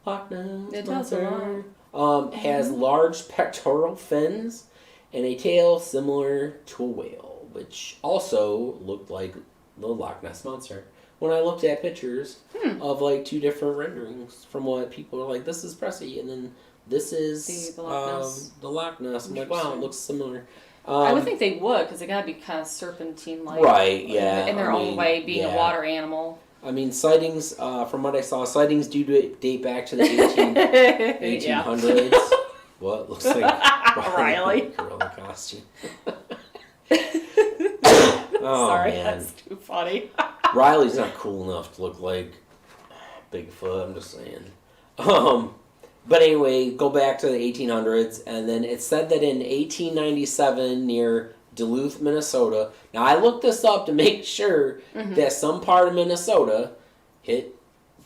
Loch Ness. It does a lot. Has large pectoral fins and a tail similar to a whale, which also looked like the Loch Ness Monster. When I looked at pictures of like two different renderings from what people are like, this is Presley, and then this is the Loch Ness. I'm like, wow, it looks similar. I would think they would, because they gotta be kind of serpentine-like, right? Yeah, in their own way, being a water animal. I mean, sightings, from what I saw, sightings do date back to the 1800s. What? Looks like Riley. Gorilla costume. Sorry, man. that's too funny. Riley's not cool enough to look like Bigfoot, I'm just saying. But anyway, go back to the 1800s, and then it said that in 1897 near Duluth, Minnesota. Now, I looked this up to make sure that some part of Minnesota hit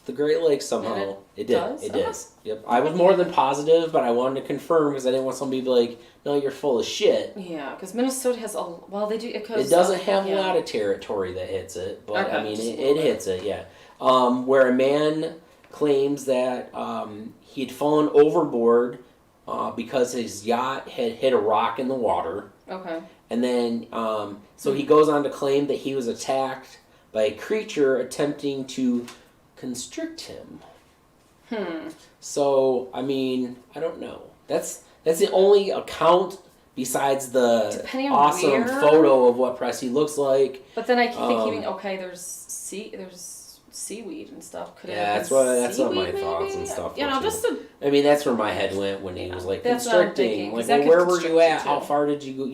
the Great Lakes somehow. It did. Does? It does. Yep. I was more than positive, but I wanted to confirm because I didn't want somebody to be like, no, you're full of shit. Yeah, because Minnesota has they do. It doesn't have a lot of territory that hits it, but I mean, it hits it, yeah. Where a man claims that he had fallen overboard because his yacht had hit a rock in the water. Okay. And then, so he goes on to claim that he was attacked by a creature attempting to constrict him. So, I mean, I don't know. That's the only account besides the awesome photo of what Presley looks like. But then I keep thinking, there's seaweed and stuff. That's what my thoughts and stuff. I mean, that's where my head went when he was like constricting. Like, well, where were you at? How far did you go?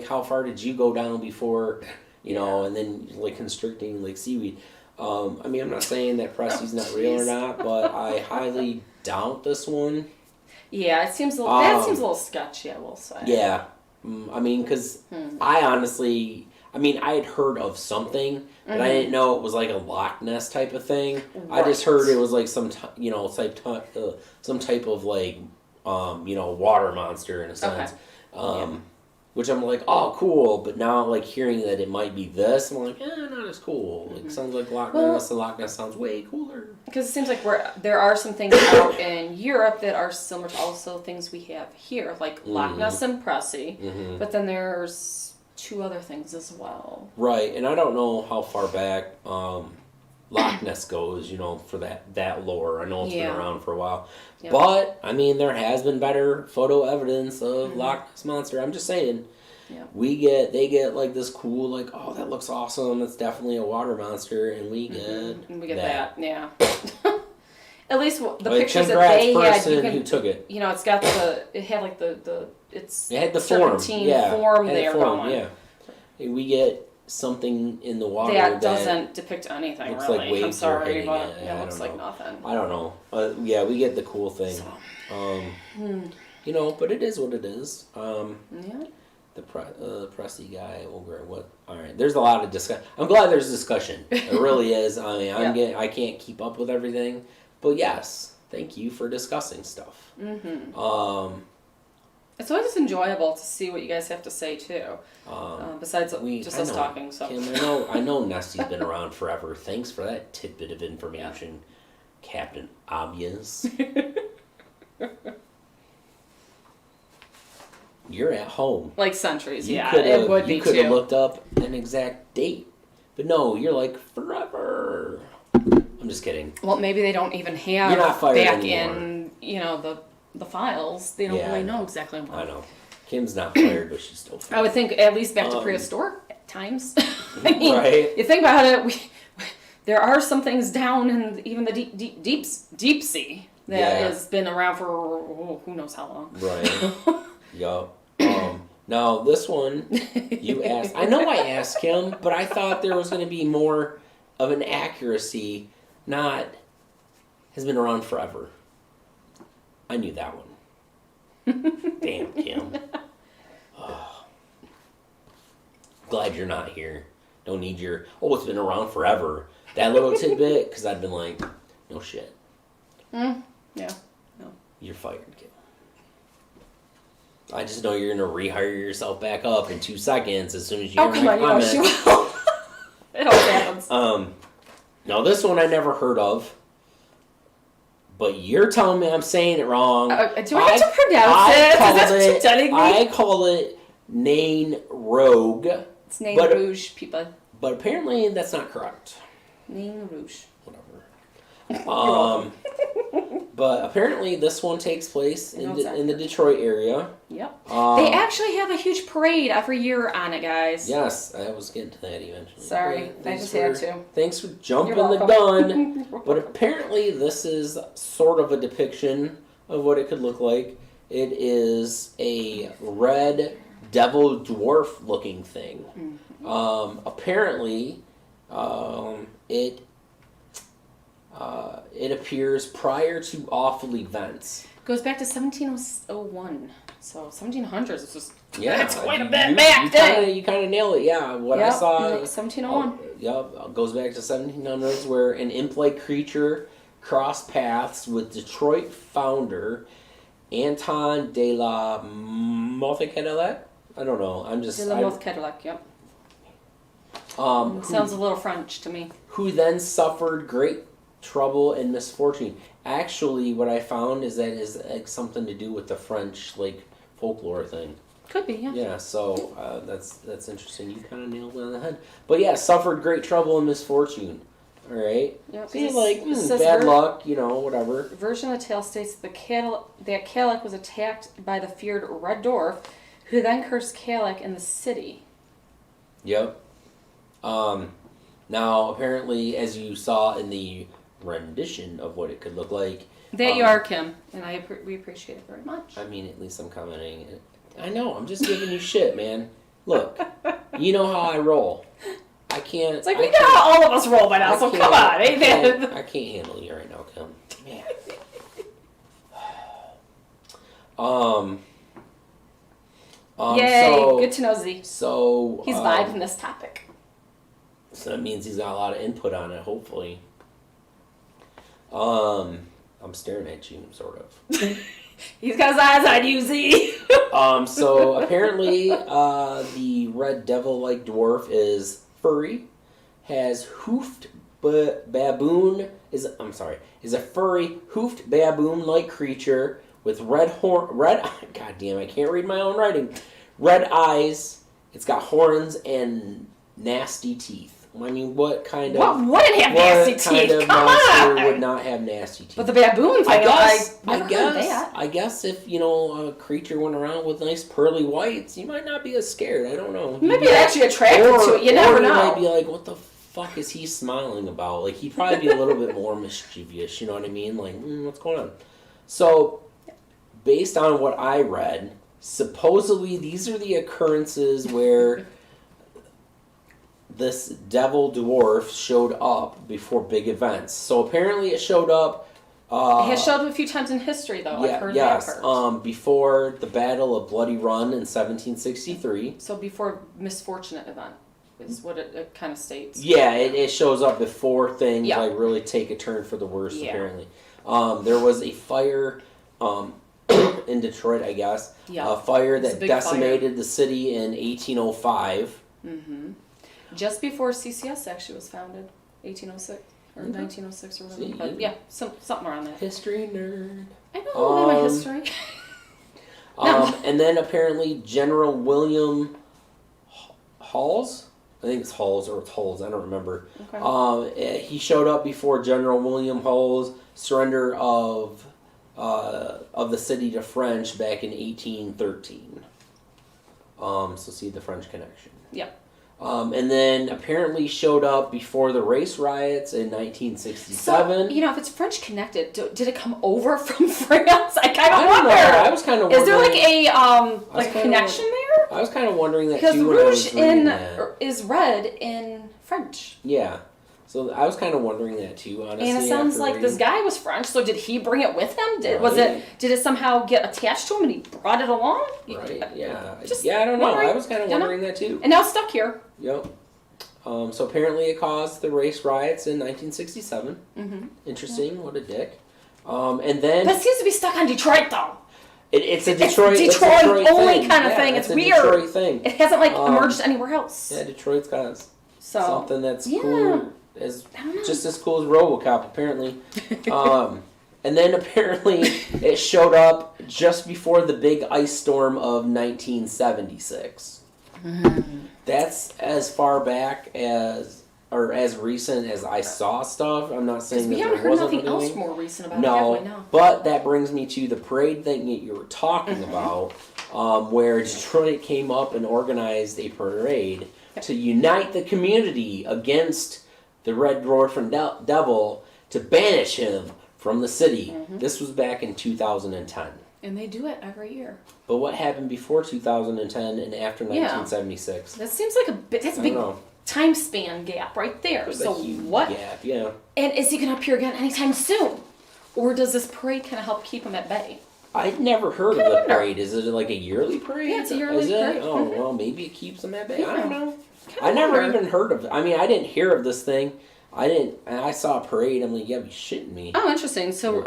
How far did you go down before? And then like constricting like seaweed. I mean, I'm not saying that Presley's not real or not, but I highly doubt this one. Yeah, it seems that seems a little sketchy, I will say. Yeah, I mean, because I honestly, I had heard of something, but I didn't know it was like a Loch Ness type of thing. Right. I just heard it was like some type of like, water monster in a sense. Okay. which I'm like, oh, cool. But now, like, hearing that it might be this, I'm like, not as cool. It sounds like Loch Ness, and Loch Ness sounds way cooler. Because it seems like there are some things out in Europe that are similar to also things we have here, like Loch Ness and Pressy. But then there's 2 other things as well. Right, and I don't know how far back Loch Ness goes, for that lore. I know it's been around for a while. Yep. But, I mean, there has been better photo evidence of Loch Ness Monster. I'm just saying. Yep. They get like this cool, like, oh, that looks awesome. It's definitely a water monster. And we get that. Yeah. At least the like, pictures that they had, who took it. It's got it had like it had the serpentine form there going. Yeah. We get something in the water that doesn't depict anything, looks really. like waves I'm sorry, but it looks like nothing. I don't know. Yeah, we get the cool thing. So, but it is what it is. The Pressy guy, what? All right, there's a lot of discussion. I'm glad there's discussion. It really is. I mean, I can't keep up with everything, but yes, thank you for discussing stuff. It's always enjoyable to see what you guys have to say too. Besides us talking. So Kim, I know Nestie's been around forever. Thanks for that tidbit of information, Captain Obvious. You're at home. Like centuries, it would be too. You could have looked up an exact date, but no, you're like forever. I'm just kidding. Well, maybe they don't even have you're not fired back anymore. in the files. They don't really know exactly what. I know. Kim's not fired, but she's still fired. I would think at least back to prehistoric times. I mean, right? You think about it. There are some things down in even the deep sea that has been around for who knows how long. Right. Yup. Now this one, you asked. I know I asked him, but I thought there was going to be more of an accuracy. Not has been around forever. I knew that one. Damn, Kim. Oh. Glad you're not here. Don't need your. Oh, it's been around forever. That little tidbit, because I'd been like, no shit. Yeah. No. You're fired, Kim. I just know you're gonna rehire yourself back up in 2 seconds as soon as you hear my comment. You will. It always happens. Now this one I never heard of, but you're telling me I'm saying it wrong. Do I have to pronounce it? Is that what you're telling me? I call it Nain Rogue. It's Nain Rouge, people. But apparently that's not correct. Nain Rouge. Whatever. But apparently this one takes place in the Detroit area. Yep. They actually have a huge parade every year on it, guys. Yes, I was getting to that eventually. Sorry, I just had to. Thanks for jumping the gun. But apparently this is sort of a depiction of what it could look like. It is a red devil dwarf looking thing. Apparently, it appears prior to awful events. Goes back to 1701. So 1700s. It's just that's quite a bit back then. You kind of nailed it. Yeah, what I saw. 1701. Goes back to 1700s, where an imp-like creature crossed paths with Detroit founder Anton de la Mothe Cadillac. I don't know. De la Mothe Cadillac. Yep. Sounds a little French to me. Who then suffered great trouble and misfortune. Actually, what I found is that is like something to do with the French like folklore thing. Could be, yeah. Yeah, so that's interesting. You kind of nailed it on the head. But yeah, suffered great trouble and misfortune. All right. Yeah. See, like bad luck, whatever. Version of the tale states that Cadillac was attacked by the feared Red Dwarf, who then cursed Cadillac in the city. Yep. Now apparently, as you saw in the rendition of what it could look like. That you are, Kim, and we appreciate it very much. I mean, at least I'm commenting. I know, I'm just giving you shit, man. Look, you know how I roll. I can't. It's like we know how all of us roll by now, so come on, ain't it? I can't handle you right now, Kim. Man. Yay! Good to know Z. So he's vibing this topic. So that means he's got a lot of input on it, hopefully. I'm staring at you, sort of. He's got his eyes on you, Z. So apparently, the red devil-like dwarf is furry, has hoofed baboon is a furry hoofed baboon-like creature with red. God damn, I can't read my own writing. Red eyes. It's got horns and nasty teeth. I mean, what kind of... What wouldn't have nasty teeth? What kind of monster would not have nasty teeth? But the baboon thing, I guess if, a creature went around with nice pearly whites, you might not be as scared. I don't know. You might be actually attracted to it. You never know. Or you might be like, what the fuck is he smiling about? Like, he'd probably be a little bit more mischievous, you know what I mean? Like, what's going on? So, based on what I read, supposedly these are the occurrences where... this devil dwarf showed up before big events. So apparently it showed up... it has showed up a few times in history, though. Yeah, I've heard yes, that part. before the Battle of Bloody Run in 1763. So before misfortunate event is what it kind of states. Yeah, it shows up before things like really take a turn for the worse, apparently. There was a fire in Detroit, I guess. Yeah. A fire that decimated the city in 1805. Mm-hmm. Just before CCS actually was founded, 1806 or 1906 or whatever. But yeah, something around that. History nerd. I know my history. And then apparently General William Halls. I think it's Halls or it's Halls. I don't remember. Okay. He showed up before General William Hall's surrender of the city to French back in 1813. So see the French connection. Yep. And then apparently showed up before the race riots in 1967. So, if it's French connected, did it come over from France? I kind of wonder. I was kind of wondering. Is there like a connection there? I was kind of wondering that because too. Because rouge is red in French. Yeah. So I was kind of wondering that too, honestly. And it sounds like this guy was French, so did he bring it with him? Did it somehow get attached to him and he brought it along? Right, yeah. I don't know. I was kind of wondering that too. And now it's stuck here. Yep. So apparently it caused the race riots in 1967. Mm-hmm. Interesting. What a dick. And then... But it seems to be stuck on Detroit, though. It's a Detroit only kind of thing. It's weird. Detroit thing. It hasn't emerged anywhere else. Yeah, Detroit's got something that's cool. Just as cool as RoboCop, apparently. And then apparently it showed up just before the big ice storm of 1976. Mm-hmm. That's as far back as recent as I saw stuff. I'm not saying that there wasn't anything. We haven't heard nothing else more recent about it, have we? No. But that brings me to the parade thing that you were talking about, where Detroit came up and organized a parade to unite the community against the Red Dwarf and Devil to banish him from the city. Mm-hmm. This was back in 2010. And they do it every year. But what happened before 2010 and after 1976? That seems like that's a big time span gap right there. There's so a huge what? Gap, yeah. And is he going to appear again anytime soon? Or does this parade kind of help keep him at bay? I'd never heard of the parade. Is it like a yearly parade? Yeah, it's a yearly parade. Oh, well, maybe it keeps him at bay. I don't know. I never even heard of it. I mean, I didn't hear of this thing. I saw a parade. I'm like, you gotta be shitting me. Oh, interesting. So,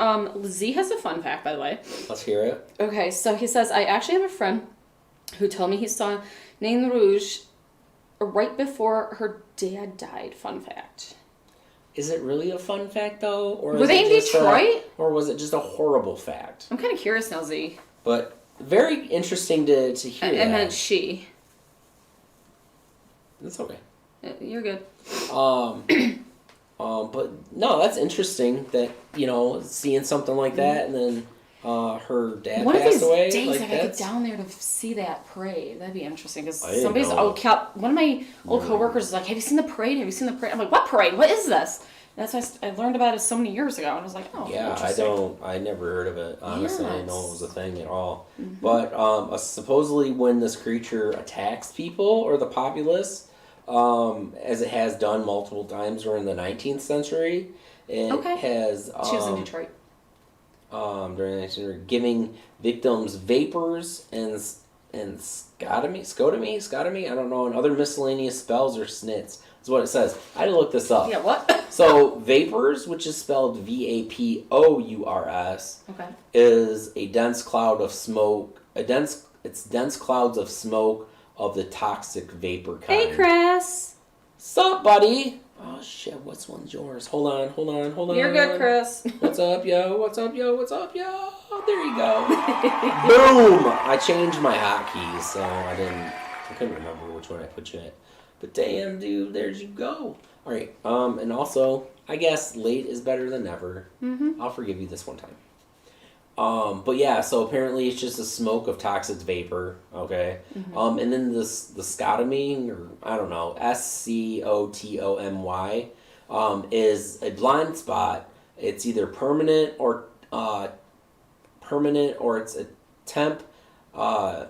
Z has a fun fact, by the way. Let's hear it. Okay, so he says, I actually have a friend who told me he saw Nain Rouge right before her dad died. Fun fact. Is it really a fun fact, though? Or were they in Detroit? Or was it just a horrible fact? I'm kind of curious now, Z. But very interesting to hear that. I meant she. That's okay. You're good. But no, that's interesting that, seeing something like that and then her dad passed away. One of these days I gotta get down there to see that parade. That'd be interesting because one of my old coworkers is like, have you seen the parade? Have you seen the parade? I'm like, what parade? What is this? And that's why I learned about it so many years ago and I was like, oh, yeah, I never heard of it. Honestly, I didn't know it was a thing at all. Mm-hmm. But supposedly when this creature attacks people or the populace, as it has done multiple times during the 19th century. It has... she was in Detroit. During the 19th century, giving victims vapors and scotomy, I don't know, and other miscellaneous spells or snits. is what it says. I had to look this up. Yeah, what? So vapors, which is spelled VAPOURS, Okay. is a dense cloud of smoke. It's dense clouds of smoke of the toxic vapor kind. Hey, Chris. Sup, buddy? Oh shit, what's one's yours? Hold on. You're good, Chris. What's up, yo? What's up, yo? Oh, there you go. Boom! I changed my hotkeys, so I couldn't remember which one I put you at. But damn, dude, there you go. All right. And also, I guess late is better than never. Mm-hmm. I'll forgive you this one time. But yeah, so apparently it's just a smoke of toxic vapor, okay? Mm-hmm. And then the scotomy, or I don't know, SCOTOMY, is a blind spot. It's either permanent or it's a temp, oh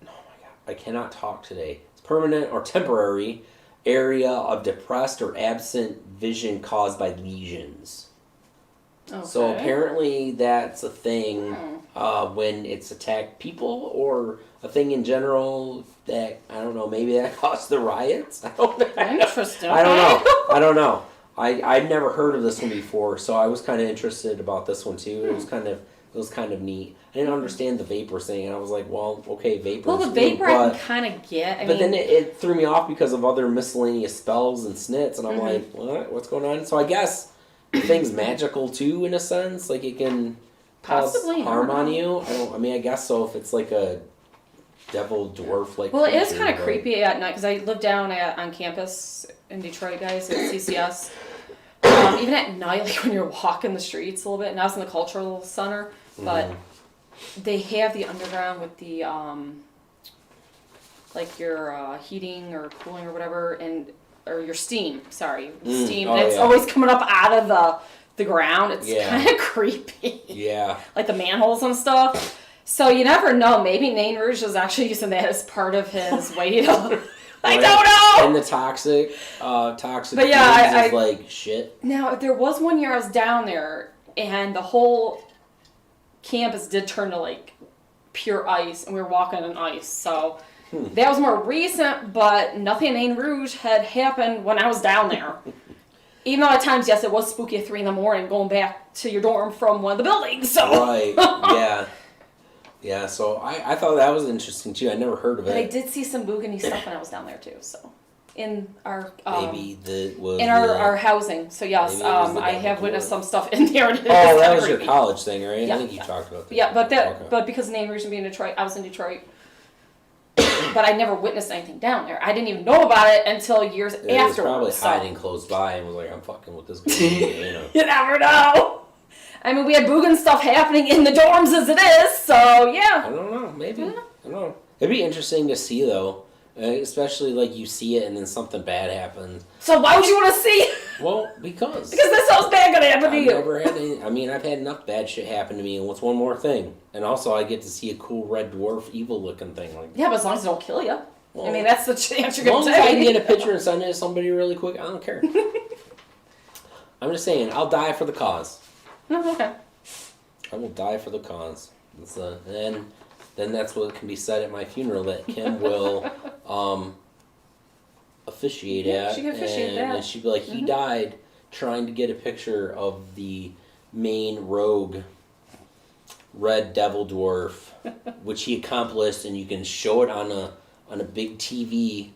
my god, I cannot talk today. It's permanent or temporary area of depressed or absent vision caused by lesions. Okay. So apparently that's a thing when it's attacked people, or a thing in general that, I don't know, maybe that caused the riots? I don't know. Interesting. I don't know. I'd never heard of this one before, so I was kind of interested about this one too. It was kind of neat. I didn't understand the vapor thing, and I was like, well, okay, vapor. Well, the vapor I can kind of get. But then it threw me off because of other miscellaneous spells and snits, and I'm like, what? What's going on? So I guess the thing's magical too, in a sense. Like, it can cause possibly harm on you. I guess so, if it's like a devil dwarf like. Well, it is kind of creepy at night because I live down on campus in Detroit, guys, at CCS. Even at night, like when you're walking the streets a little bit, and I was in the cultural center, but they have the underground with the like your heating or cooling or whatever, or your steam. Sorry, steam. And it's always coming up out of the ground. It's kind of creepy. Yeah. Like the manholes and stuff. So you never know. Maybe Nain Rouge was actually using that as part of his way to. I don't know. And the toxic. But yeah, is like shit. Now, there was one year I was down there, and the whole campus did turn to like pure ice, and we were walking on ice. So that was more recent, but nothing in Nain Rouge had happened when I was down there. Even though at times, yes, it was spooky at 3 a.m. going back to your dorm from one of the buildings. So. Right. Yeah. Yeah, so I thought that was interesting too. I never heard of it. But I did see some boogany stuff when I was down there too. So, in our our housing. So yes, I have witnessed some stuff in there. Oh, that was your college thing, right? Yeah. I think you talked about that. Yeah, but because of the name reason being Detroit, I was in Detroit. But I never witnessed anything down there. I didn't even know about it until years afterwards. It was probably hiding close by and was like, I'm fucking with this girl. You know. You never know. I mean, we had boogin stuff happening in the dorms as it is, so yeah. I don't know, maybe. I don't know. It'd be interesting to see, though. Especially, like, you see it and then something bad happens. So why would you want to see it? Well, because this sounds bad gonna happen to you. Never had any, I've had enough bad shit happen to me, and what's one more thing? And also, I get to see a cool red dwarf evil-looking thing. Like yeah, but as long as it don't kill you. Well, I mean, that's the chance you're gonna going to take. As long as I can take. get a picture and send it to somebody really quick, I don't care. I'm just saying, I'll die for the cause. Oh, okay. I will die for the cause. And then that's what can be said at my funeral that Kim will officiate at. She can officiate that. And she'd be like, he died trying to get a picture of the main rogue red devil dwarf, which he accomplished, and you can show it on a big TV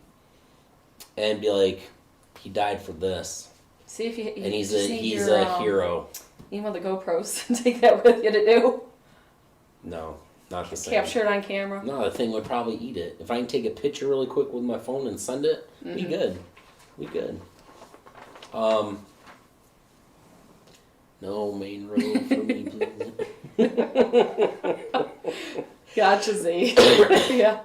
and be like, he died for this. See if you and he's a hero. You want the GoPros and take that with you to do? No, not the same. Capture it on camera? No, the thing would probably eat it. If I can take a picture really quick with my phone and send it, we good. We good. No main road for me, please. Gotcha, Z. Yeah.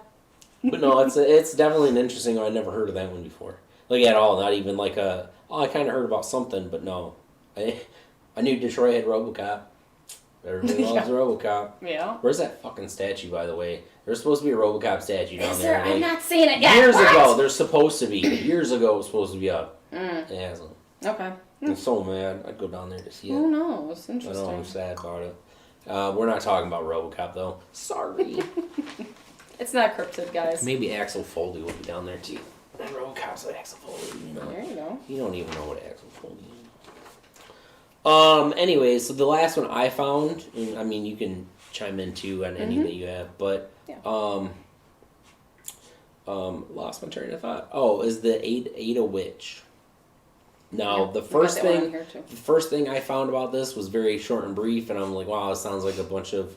But no, it's definitely an interesting one. I'd never heard of that one before. Like, at all. Not even like I kind of heard about something, but no. I knew Detroit had RoboCop. Everybody loves RoboCop. Yeah. Where's that fucking statue, by the way? There's supposed to be a RoboCop statue down there. I'm not seeing it yet. Years ago, there's supposed to be. Years ago, it was supposed to be up. It hasn't. Okay. I'm so mad. I'd go down there to see it. Oh no, it's interesting. I know, I'm sad about it. We're not talking about RoboCop, though. Sorry. It's not cryptid, guys. Maybe Axel Foley will be down there, too. RoboCop. God, so axopholia, you know. There you go. You don't even know what axopholia is. Anyway, so the last one I found, and I mean, you can chime in too on any that you have, but lost my train of thought. Oh, is the Ada witch. Now the first thing I found about this was very short and brief, and I'm like, wow, it sounds like a bunch of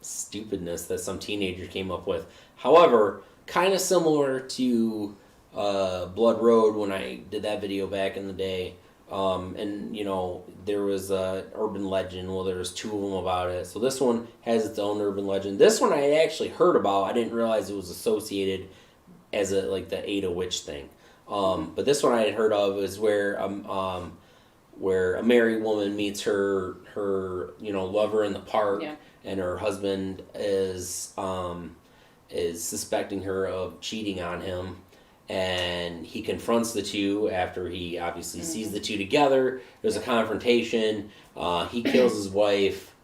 stupidness that some teenager came up with. However, kind of similar to Blood Road when I did that video back in the day. And you know, there was a urban legend. Well, there was 2 of them about it. So this one has its own urban legend. This one I had actually heard about. I didn't realize it was associated as like the Ada witch thing. But this one I had heard of is where a married woman meets her lover in the park, and her husband is suspecting her of cheating on him. And he confronts the two after he obviously sees the two together. There's a confrontation. He kills his wife.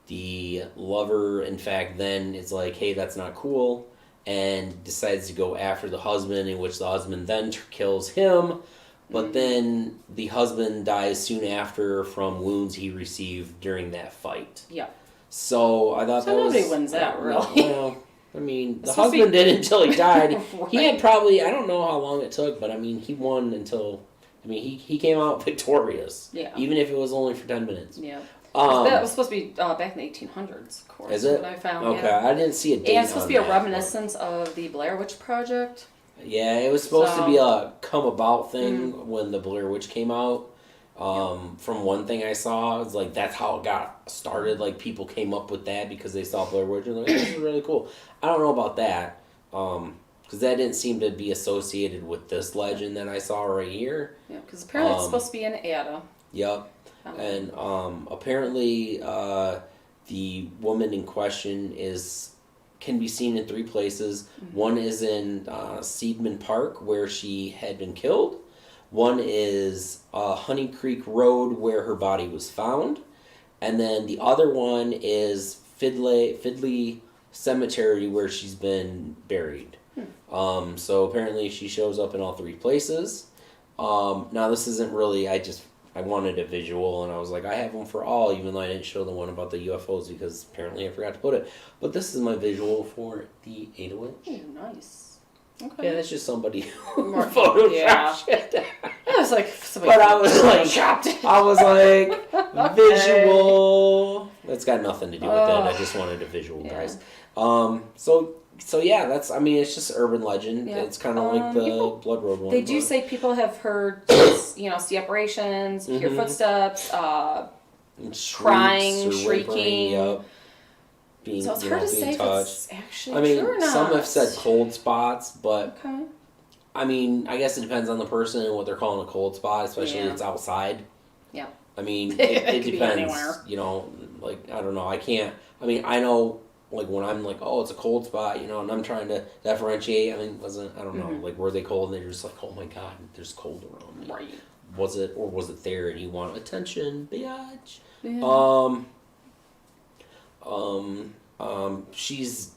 The lover, in fact, then is like, hey, that's not cool, and decides to go after the husband, in which the husband then kills him. But then the husband dies soon after from wounds he received during that fight. Yeah. So I thought nobody wins that, really. Well, I mean, the husband did until he died. Right. He had probably, I don't know how long it took, but I mean, he won until, I mean, he came out victorious. Yeah. Even if it was only for 10 minutes. Yeah. That was supposed to be back in the 1800s, of course. Is it? What I found. Okay, yeah. I didn't see a date. And it's supposed to be a reminiscence of the Blair Witch Project. Yeah, it was supposed to be a come about thing when the Blair Witch came out. From one thing I saw, it's like that's how it got started. Like people came up with that because they saw Blair Witch and they're like, this is really cool. I don't know about that, because that didn't seem to be associated with this legend that I saw right here. Yeah, because apparently it's supposed to be an Ada. Yep, and apparently the woman in question can be seen in 3 places. One is in Seedman Park, where she had been killed. One is Honey Creek Road, where her body was found. And then the other one is Fidley Cemetery, where she's been buried. So apparently she shows up in all 3 places. Now this isn't really, I wanted a visual, and I was like, I have one for all, even though I didn't show the one about the UFOs because apparently I forgot to put it. But this is my visual for the Ada Witch. Oh, nice. Okay. Yeah, that's just somebody who photoshopped it. I was like, but I was like, visual. It's got nothing to do with that. I just wanted a visual, guys. So yeah, it's just urban legend. Yeah. It's kind of like the Blood Road one. They do say people have heard, see apparitions, hear footsteps, crying, shrieking. Yep. So it's hard to say if it's actually true or not. Some have said cold spots, but I mean, I guess it depends on the person and what they're calling a cold spot, especially if it's outside. Yeah. I mean, it depends. Like, I don't know. I know, like, when I'm like, oh, it's a cold spot, and I'm trying to differentiate. I mean, I don't know, like, were they cold? And they're just like, oh my God, there's cold around me. Right. Was it there and you want attention, bitch? Yeah. She's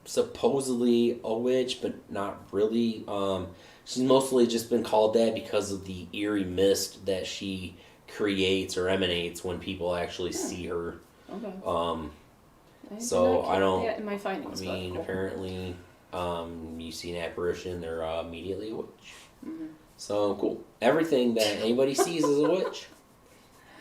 supposedly a witch, but not really. She's mostly just been called that because of the eerie mist that she creates or emanates when people actually see her. Okay. So I don't. In my findings, apparently, you see an apparition, they're immediately a witch. Mm-hmm. So cool. Everything that anybody sees is a witch.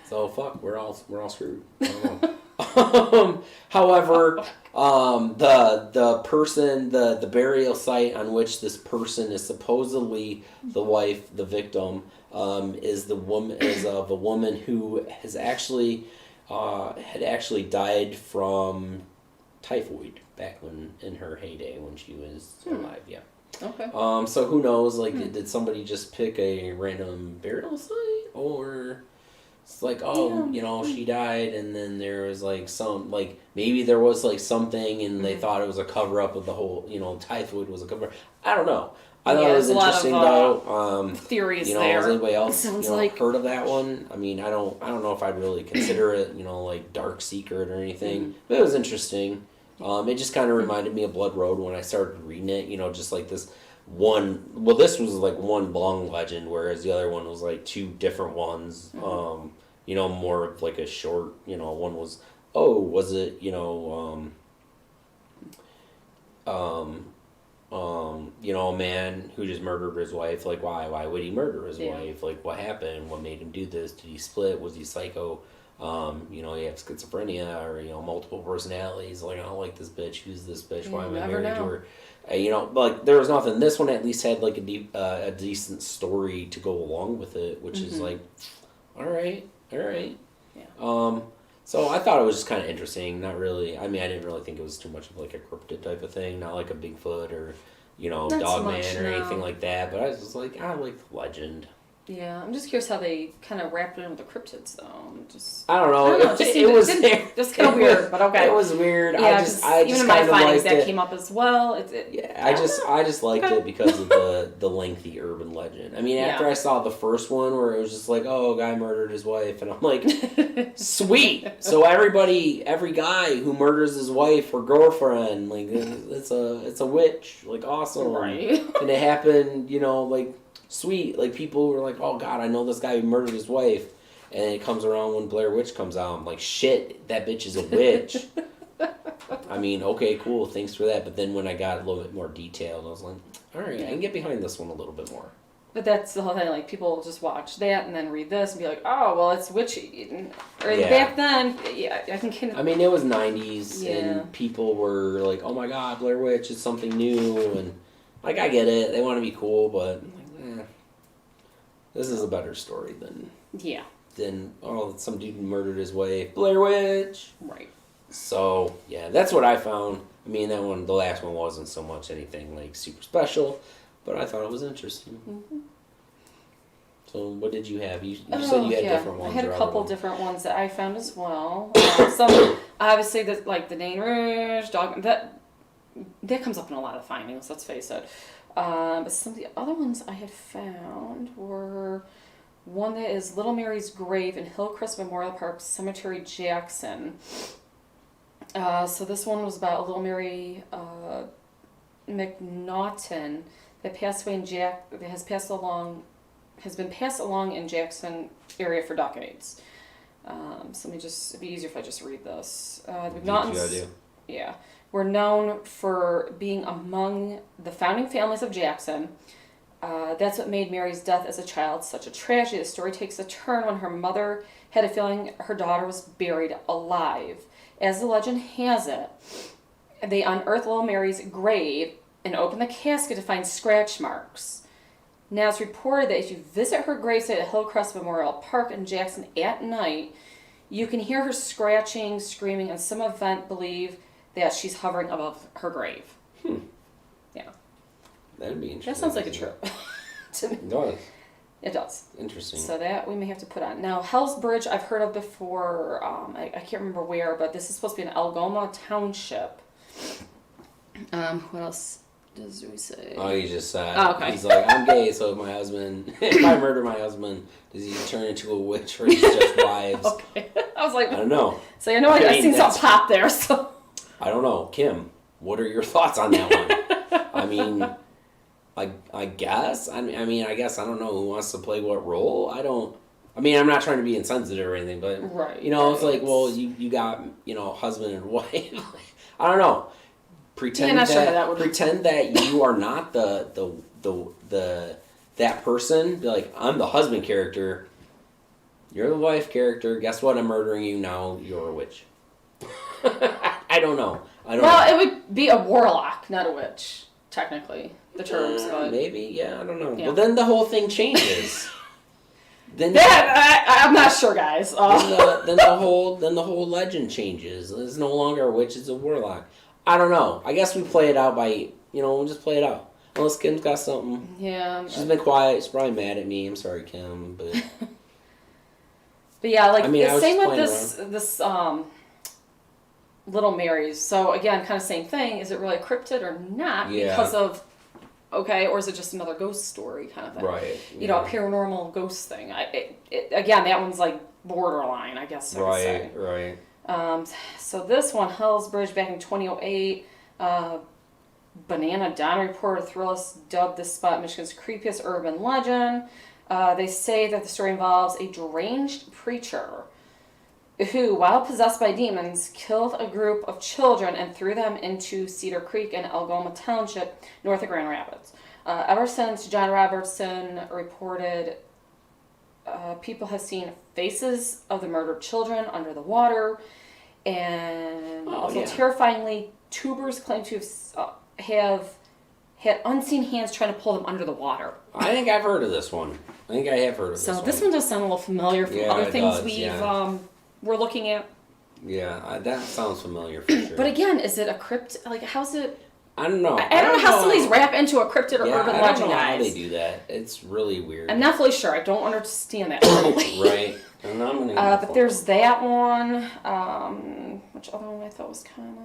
So fuck, we're all screwed. I don't know. However, the person, the burial site on which this person is supposedly the wife, the victim, is the woman who has actually had actually died from typhoid back in her heyday when she was alive. Yeah. Okay. So who knows? Like, did somebody just pick a random burial site, or it's like, she died, and then there was like maybe there was like something, and they thought it was a cover up of the whole, typhoid was a cover. I don't know. I thought it was interesting though. Theories there. Has anybody else heard of that one? I mean, I don't know if I'd really consider it, like dark secret or anything. But it was interesting. It just kind of reminded me of Blood Road when I started reading it. Just like this this was like one long legend, whereas the other one was like two different ones. More of like a short, one was, was it, a man who just murdered his wife. Like, why would he murder his wife? Like, what happened? What made him do this? Did he split? Was he psycho? He had schizophrenia or, multiple personalities. Like, I don't like this bitch. Who's this bitch? Why am I married to her? Like, there was nothing. This one at least had like a decent story to go along with it, which is like, all right. Yeah. So I thought it was just kind of interesting. Not really. I mean, I didn't really think it was too much of like a cryptid type of thing. Not like a Bigfoot or, Dogman or anything like that. But I was just like, I like the legend. Yeah, I'm just curious how they kind of wrapped it in with the cryptids, though. I don't know. It was just kind of weird, but okay. It was weird. Yeah, I just even in my findings that came up as well. I just liked it because of the lengthy urban legend. I mean, after I saw the first one where it was just like, a guy murdered his wife, and I'm like, sweet. So every guy who murders his wife or girlfriend, like it's a witch, like awesome, right? And it happened, like. Sweet, like people were like, oh God, I know this guy who murdered his wife, and it comes around when Blair Witch comes out. I'm like, shit, that bitch is a witch. I mean, okay, cool, thanks for that. But then when I got a little bit more detailed, I was like, all right, I can get behind this one a little bit more. But that's the whole thing. Like people just watch that and then read this and be like, oh, well, it's witchy. Or back then, I can. I mean, it was '90s, and people were like, oh my God, Blair Witch is something new, and like I get it, they want to be cool, but. This is a better story than some dude murdered his wife, Blair Witch. Right. So that's what I found. I mean, the last one wasn't so much anything like super special, but I thought it was interesting. Mm-hmm. So what did you have? You said you had different ones. I had a couple different ones that I found as well. Some obviously the Nain Rouge dog that comes up in a lot of findings. Let's face it. But some of the other ones I had found were one that is Little Mary's grave in Hillcrest Memorial Park Cemetery, Jackson. So this one was about a Little Mary McNaughton that passed away that has been passed along in Jackson area for decades. So it'd be easier if I just read this. The McNaughtons. Yeah. Were known for being among the founding families of Jackson. That's what made Mary's death as a child such a tragedy. The story takes a turn when her mother had a feeling her daughter was buried alive. As the legend has it, they unearthed Little Mary's grave and opened the casket to find scratch marks. Now it's reported that if you visit her gravesite at Hillcrest Memorial Park in Jackson at night, you can hear her scratching, screaming, and some event believe that she's hovering above her grave. Yeah. That'd be interesting. That sounds like a trip to me. It does. It does. Interesting. So that we may have to put on. Now, Hell's Bridge I've heard of before. I can't remember where, but this is supposed to be in Algoma Township. What else does we say? Oh, he just said. Oh, okay. He's like, I'm gay, so if I murder my husband, does he turn into a witch or he's just wives? Okay. I was like, I don't know. So I seen something pop there, so. I don't know. Kim, what are your thoughts on that one? I mean, I guess. I mean, I guess I don't know who wants to play what role. I'm not trying to be insensitive or anything, but, right, it's like, well, you got, husband and wife. I don't know. Pretend that you are not that person. Be like, I'm the husband character. You're the wife character. Guess what? I'm murdering you now. You're a witch. I don't know. It would be a warlock, not a witch, technically. The terms, but maybe, I don't know. Yeah. Well, then the whole thing changes. I'm not sure, guys. Then the whole legend changes. It's no longer a witch; it's a warlock. I don't know. I guess we play it out by we'll just play it out. Unless Kim's got something. Yeah. She's been quiet. She's probably mad at me. I'm sorry, Kim, but. But yeah, the same with this Little Mary's. So again, kind of same thing. Is it really a cryptid or not? Yeah. Because of, or is it just another ghost story kind of thing? Right. A paranormal ghost thing. Again, that one's like borderline, I guess I would say. Right. So this one, Hell's Bridge, back in 2008. Banana Don reporter Thrillist dubbed this spot Michigan's creepiest urban legend. They say that the story involves a deranged preacher who, while possessed by demons, killed a group of children and threw them into Cedar Creek in Algoma Township, north of Grand Rapids. Ever since John Robertson reported, people have seen faces of the murdered children under the water, and terrifyingly, tubers claim to have had unseen hands trying to pull them under the water. I think I've heard of this one. I think I have heard of this one. So this one does sound a little familiar from other things we're looking at. Yeah, that sounds familiar for sure. But again, is it a crypt? Like, how's it? I don't know. I don't know how some of these wrap into a cryptid or urban legend. I don't know how they do that. It's really weird. I'm not fully sure. I don't understand that fully. Right. And I'm gonna but there's that one. Which other one I thought was kind of...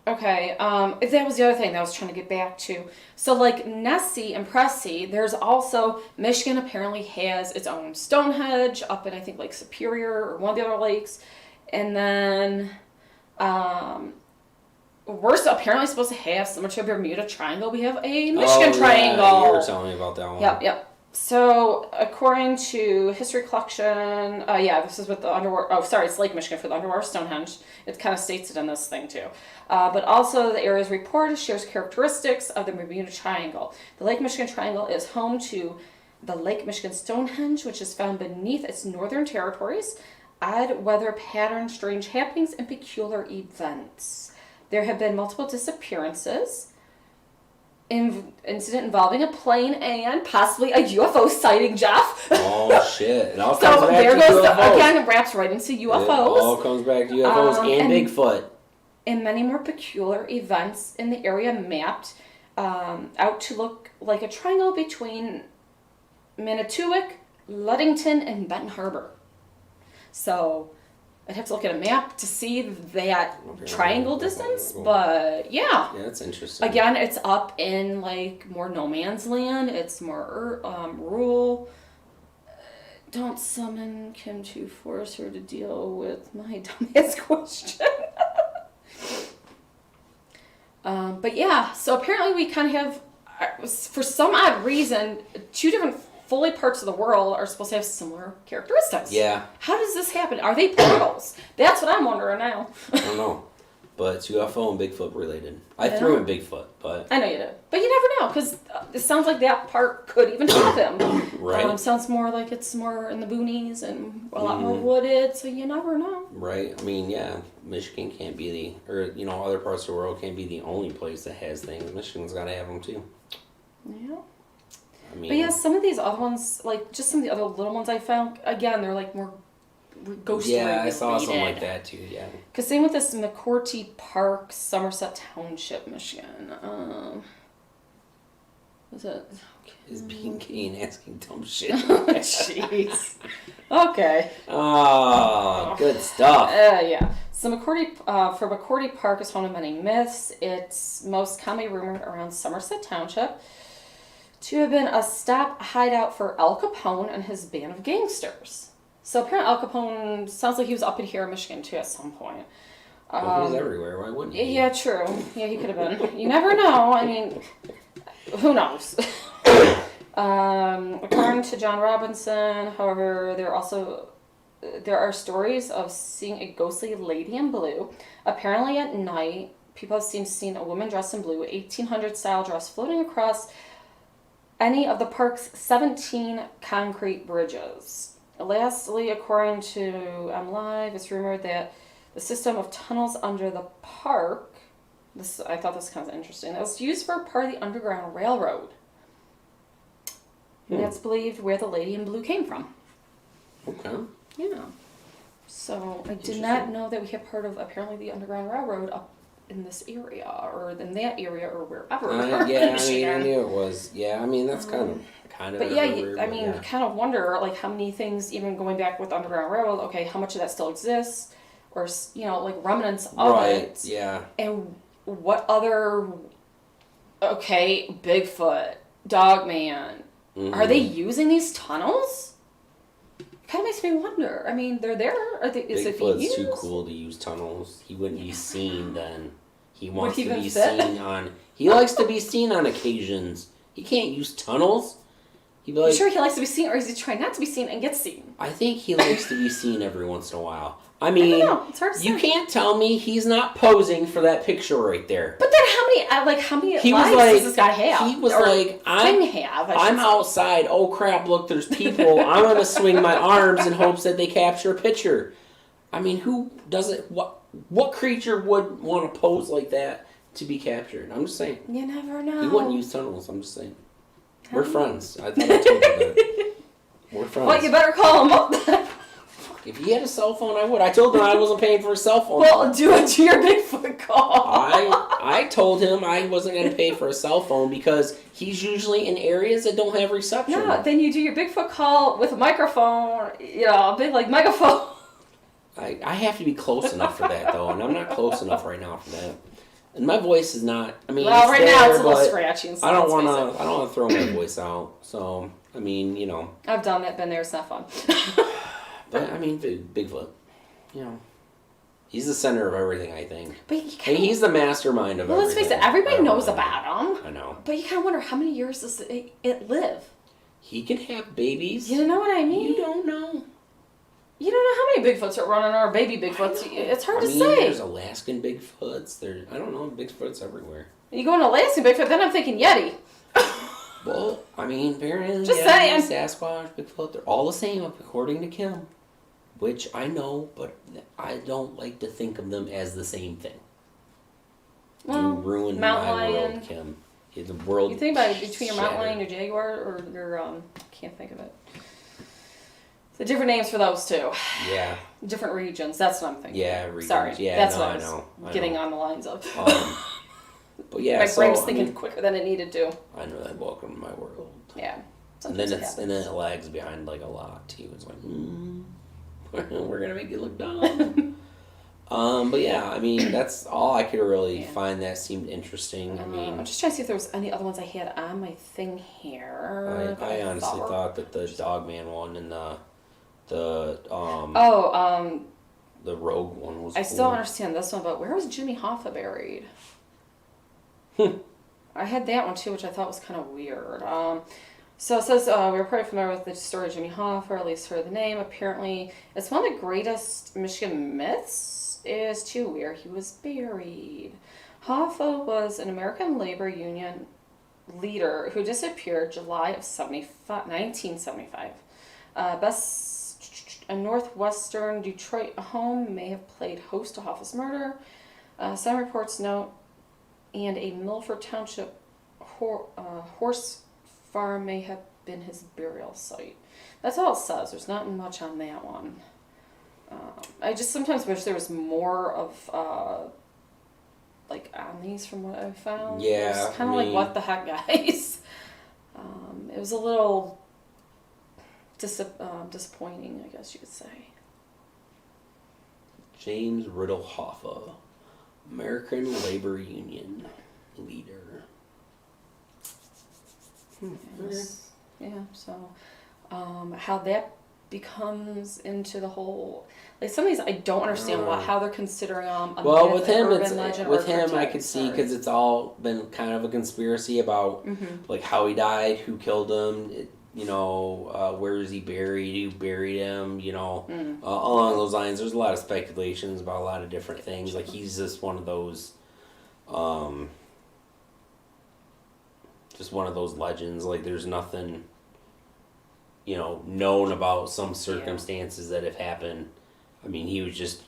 Okay, that was the other thing that I was trying to get back to. So, like, Nessie and Pressy, there's also, Michigan apparently has its own Stonehenge up in, I think, Lake Superior or one of the other lakes. And then, we're apparently supposed to have, similar to a Bermuda Triangle, we have a Michigan Triangle. You were telling me about that one. Yep. So, according to History Collection, this is with the underwater, it's Lake Michigan for the underwater Stonehenge. It kind of states it in this thing, too. But also, the area's report shares characteristics of the Bermuda Triangle. The Lake Michigan Triangle is home to the Lake Michigan Stonehenge, which is found beneath its northern territories. Odd weather patterns, strange happenings, and peculiar events. There have been multiple disappearances. Incident involving a plane and possibly a UFO sighting, Jeff. Oh shit! It all so comes back there to goes UFOs. again. It wraps right into UFOs. It all comes back to UFOs and Bigfoot. And many more peculiar events in the area mapped out to look like a triangle between Manitowoc, Ludington, and Benton Harbor. So I'd have to look at a map to see that triangle distance, but yeah. Yeah, that's interesting. Again, it's up in like more no man's land. It's more rural. Don't summon Kim to force her to deal with my dumbass question. But yeah, so apparently we kind of have, for some odd reason, two different fully parts of the world are supposed to have similar characteristics. Yeah. How does this happen? Are they portals? That's what I'm wondering now. I don't know. But it's UFO and Bigfoot related. I threw in Bigfoot, but... I know you did. But you never know, because it sounds like that part could even have him. Right. Sounds more like it's more in the boonies and a lot more wooded, so you never know. Right. I mean, yeah, Michigan can't be other parts of the world can't be the only place that has things. Michigan's got to have them, too. Yeah. I mean... But yeah, some of these other ones, like, just some of the other little ones I found, again, they're like more ghostly. Yeah, I saw something like that too, yeah. Because same with this McCourty Park, Somerset Township, Michigan. Was it? Okay. Is being Kane asking dumb shit? Jeez. Okay. Oh, good stuff. Yeah. So McCourty Park is home to many myths. It's most commonly rumored around Somerset Township to have been a stop hideout for Al Capone and his band of gangsters. So apparently Al Capone sounds like he was up in here in Michigan too at some point. Well, he's everywhere. Why wouldn't he? Yeah, true. Yeah, he could have been. You never know. I mean, who knows? According to John Robinson, however, there are stories of seeing a ghostly lady in blue. Apparently at night, people have seen a woman dressed in blue, 1800 style dress floating across any of the park's 17 concrete bridges. Lastly, according to MLive, it's rumored that the system of tunnels under the park, I thought this was kind of interesting, that was used for part of the Underground Railroad. And that's believed where the lady in blue came from. Okay. Yeah. So I did not know that we had part of apparently the Underground Railroad up in this area or in that area or wherever. Yeah, I mean, I knew it was. Yeah, I mean, that's kind of. But yeah, you kind of wonder, like, how many things, even going back with the Underground Railroad, okay, how much of that still exists, or, like, remnants of it. Yeah. And what other, Bigfoot, Dogman, are they using these tunnels? It kind of makes me wonder. I mean, they're there. Is it being used? Bigfoot's too cool to use tunnels. He wouldn't be seen then. He wants Would he to be even fit? seen on. He likes to be seen on occasions. He can't use tunnels. He'd be like, you sure he likes to be seen, or is he trying not to be seen and get seen? I think he likes to be seen every once in a while. I mean, I don't know. It's hard to say. you can't tell me he's not posing for that picture right there. But then how many He was lives like, does this guy have? He was Or like, I'm say. outside. Oh crap! Look, there's people. I'm gonna swing my arms in hopes that they capture a picture. I mean, who doesn't? What creature would want to pose like that to be captured? I'm just saying. You never know. He wouldn't use tunnels. I'm just saying. We're friends. I thought I told you that. We're friends. Well, you better call him up. If he had a cell phone, I would. I told him I wasn't paying for a cell phone. Well, do your Bigfoot call. I told him I wasn't going to pay for a cell phone because he's usually in areas that don't have reception. Yeah, then you do your Bigfoot call with a microphone, a big megaphone. I have to be close enough for that though, and I'm not close enough right now for that. And my voice is not. I mean, well, it's right there, now it's a little but scratchy and stuff. I don't want to throw my voice out. So I mean, I've done that. Been there. It's not fun. But I mean, Bigfoot. He's the center of everything. I think. But he's the mastermind of everything. Well, let's face it. Everybody knows about him. I know. But you kind of wonder how many years does it live? He can have babies. You know what I mean? You don't know. You don't know how many Bigfoots are running or baby Bigfoots. It's hard to say. There's Alaskan Bigfoots. I don't know, Bigfoots everywhere. You go into Alaskan Bigfoot, then I'm thinking Yeti. Well, I mean, apparently, Just saying. Sasquatch, Bigfoot, they're all the same according to Kim. Which I know, but I don't like to think of them as the same thing. Well, you ruined mountain my lion. world, Kim. The world. You think about it between your mountain shattered. lion, your jaguar, or your can't think of it. The different names for those two. Yeah. Different regions. That's what I'm thinking. Yeah, regions. Sorry. Yeah, that's no, what I I was know. getting on the lines of. But yeah, my brain was thinking quicker than it needed to. I know that. Welcome to my world. Yeah. And then it lags behind like a lot too. It's like, we're gonna make you look dumb. But yeah, I mean that's all I could really find that seemed interesting. I mean, I'm just trying to see if there was any other ones I had on my thing here. I honestly thought that the Dogman one and the Rogue one was. I still don't understand this one, but where was Jimmy Hoffa buried? I had that one too, which I thought was kind of weird. So it says, we're pretty familiar with the story of Jimmy Hoffa, or at least heard the name. Apparently, it's one of the greatest Michigan myths as to where he was buried. Hoffa was an American labor union leader who disappeared July of 1975. A northwestern Detroit home may have played host to Hoffa's murder. Some reports note, and a Milford Township horse farm may have been his burial site. That's all it says. There's not much on that one. I just sometimes wish there was more of on these from what I found. Yeah, it's kind of like, what the heck, guys. It was a little disappointing, I guess you could say. James Riddle Hoffa, American Labor Union leader. Yes. Yeah, so how that becomes into the whole, some of these I don't understand how they're considering a myth, with him, urban legend, with or him I could see because it's all been kind of a conspiracy about like how he died, who killed him, where is he buried, who buried him, along those lines. There's a lot of speculations about a lot of different things. Like he's just one of those. Just one of those legends. Like there's nothing, known about some circumstances that have happened. I mean, he was just,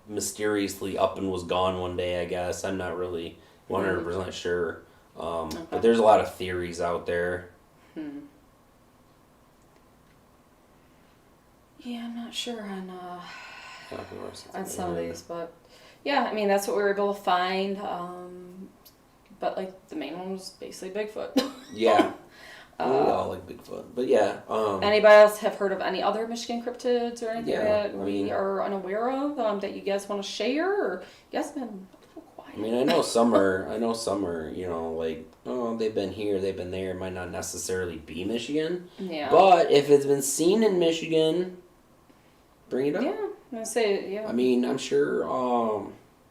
mysteriously up and was gone one day. I guess I'm not really 100% sure. But there's a lot of theories out there. Yeah, I'm not sure on some of Yeah. these, but yeah, I mean that's what we were able to find. But the main one was basically Bigfoot. Yeah. We all like Bigfoot. But yeah. Anybody else have heard of any other Michigan cryptids or anything that we are unaware of that you guys want to share? Or you guys have been a little quiet. I mean, I know some are, they've been here, they've been there. It might not necessarily be Michigan. Yeah. But if it's been seen in Michigan, bring it up. Yeah. I'm going to say, yeah. I mean, I'm sure,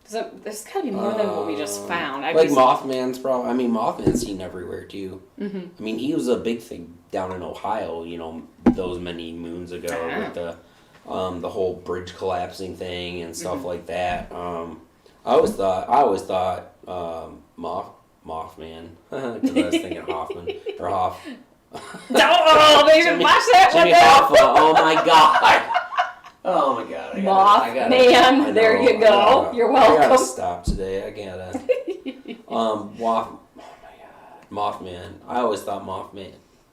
Because there's got to be more than what we just found. Mothman's probably. I mean, Mothman's seen everywhere too. Mm-hmm. I mean, he was a big thing down in Ohio. You know, those many moons ago with the whole bridge collapsing thing and stuff like that. I always thought Mothman because I was thinking Hoffman or Hoff. Oh, they even watch that one Jimmy now. Hoffa. Oh my god. Oh my god. Mothman. There you go. You're welcome. I gotta stop today. I gotta. Oh my god. Mothman. I always thought Mothman.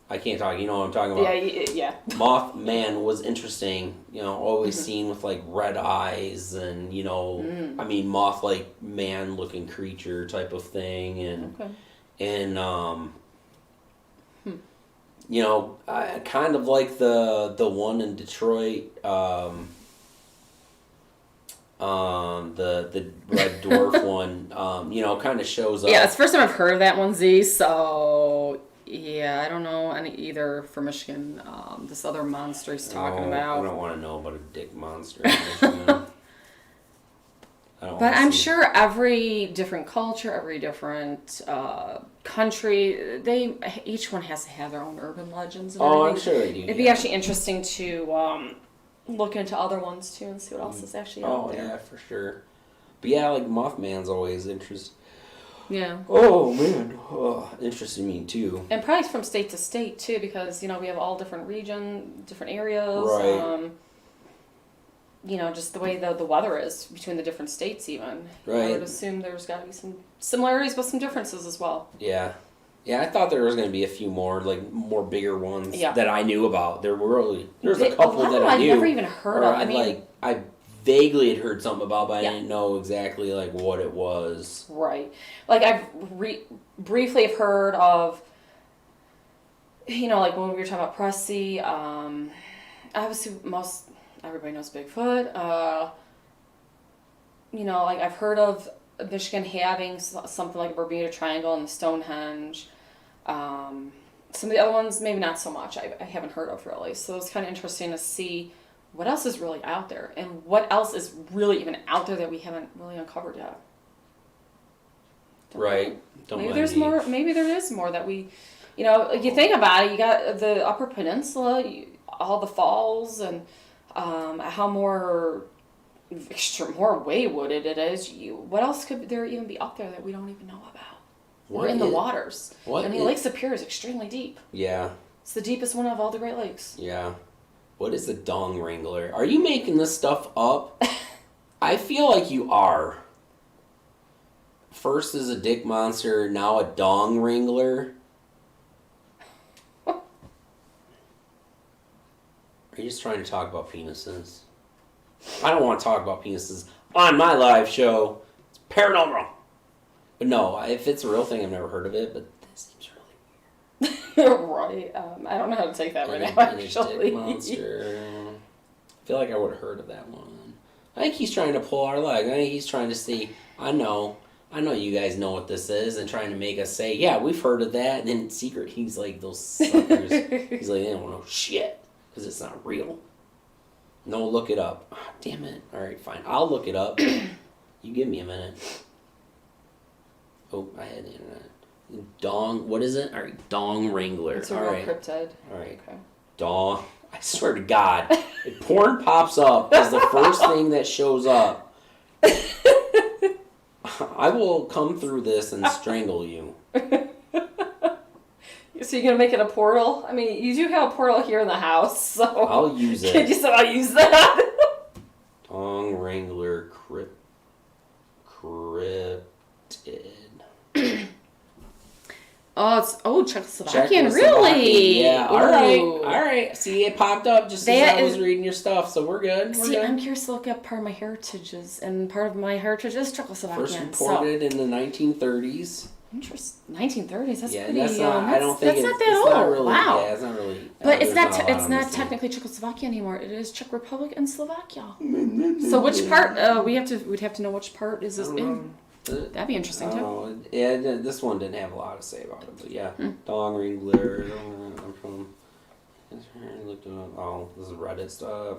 I can't talk. You know what I'm talking about? Yeah. Mothman was interesting. You know, always seen with like red eyes and I mean, moth like man looking creature type of thing and I kind of like the one in Detroit, the red dwarf one, kind of shows up. Yeah, it's the first time I've heard of that one, Z. So yeah, I don't know any either for Michigan. This other monster he's talking about. I don't want to know about a dick monster in Michigan. But I'm sure every different culture, every different country, each one has to have their own urban legends. And I'm sure they do. It'd be actually interesting to look into other ones too and see what else is actually out there. Oh yeah, for sure. But yeah, like Mothman's always interesting. Yeah. Oh man, interested me too. And probably from state to state too, because we have all different different areas. Right. Just the way the weather is between the different states even. Right. I would assume there's got to be some similarities but some differences as well. Yeah. Yeah, I thought there was going to be a few more, like, more bigger ones that I knew about. There's a couple that I knew. I've never even heard of. I vaguely had heard something about, but I didn't know exactly, like, what it was. Right. Like, I've briefly have heard of, like, when we were talking about Pressy, obviously everybody knows Bigfoot. Like, I've heard of Michigan having something like a Bermuda Triangle and the Stonehenge. Some of the other ones, maybe not so much. I haven't heard of really. So it's kind of interesting to see what else is really out there and what else is really even out there that we haven't really uncovered yet. Right. Maybe there's more. Maybe there is more that we, you think about it. You got the Upper Peninsula, all the falls, and how more way wooded it is. What else could there even be up there that we don't even know about? We're in the waters. Lake Superior is extremely deep. Yeah. It's the deepest one of all the Great Lakes. Yeah. What is the dong wrangler? Are you making this stuff up? I feel like you are. First is a dick monster, now a dong wrangler. Are you just trying to talk about penises? I don't want to talk about penises on my live show. It's paranormal. But no, if it's a real thing, I've never heard of it, but this seems really weird. Right. I don't know how to take that right now, actually. Dick monster. I feel like I would have heard of that one. I think he's trying to pull our leg. I think he's trying to see, I know you guys know what this is, and trying to make us say, yeah, we've heard of that. And then in secret, he's like, those suckers. He's like, they don't know shit, because it's not real. No, look it up. Oh, damn it. All right, fine. I'll look it up. You give me a minute. Oh, I had the internet. Dong, what is it? All right, dong wrangler. It's a real cryptid. All right. Okay. Dong. I swear to God, if porn pops up as the first thing that shows up, I will come through this and strangle you. So you're going to make it a portal? I mean, you do have a portal here in the house, so... I'll use it. Could you somehow use that? Dong wrangler cryptid. Czechoslovakian, really? Yeah, all right. See, it popped up just as I was reading your stuff, so we're good. I'm curious to look up part of my heritages, and part of my heritage is Czechoslovakian. First reported in the 1930s. Interesting. 1930s. That's pretty. That's not, I don't think that's not that old. Not really, wow. Yeah, it's not really. But it's not technically Czechoslovakia anymore. It is Czech Republic and Slovakia. So which part? We'd have to know which part is this in. That'd be interesting too. Yeah, this one didn't have a lot to say about it, but yeah, dong wrangler. I'm from. Oh, this is Reddit stuff.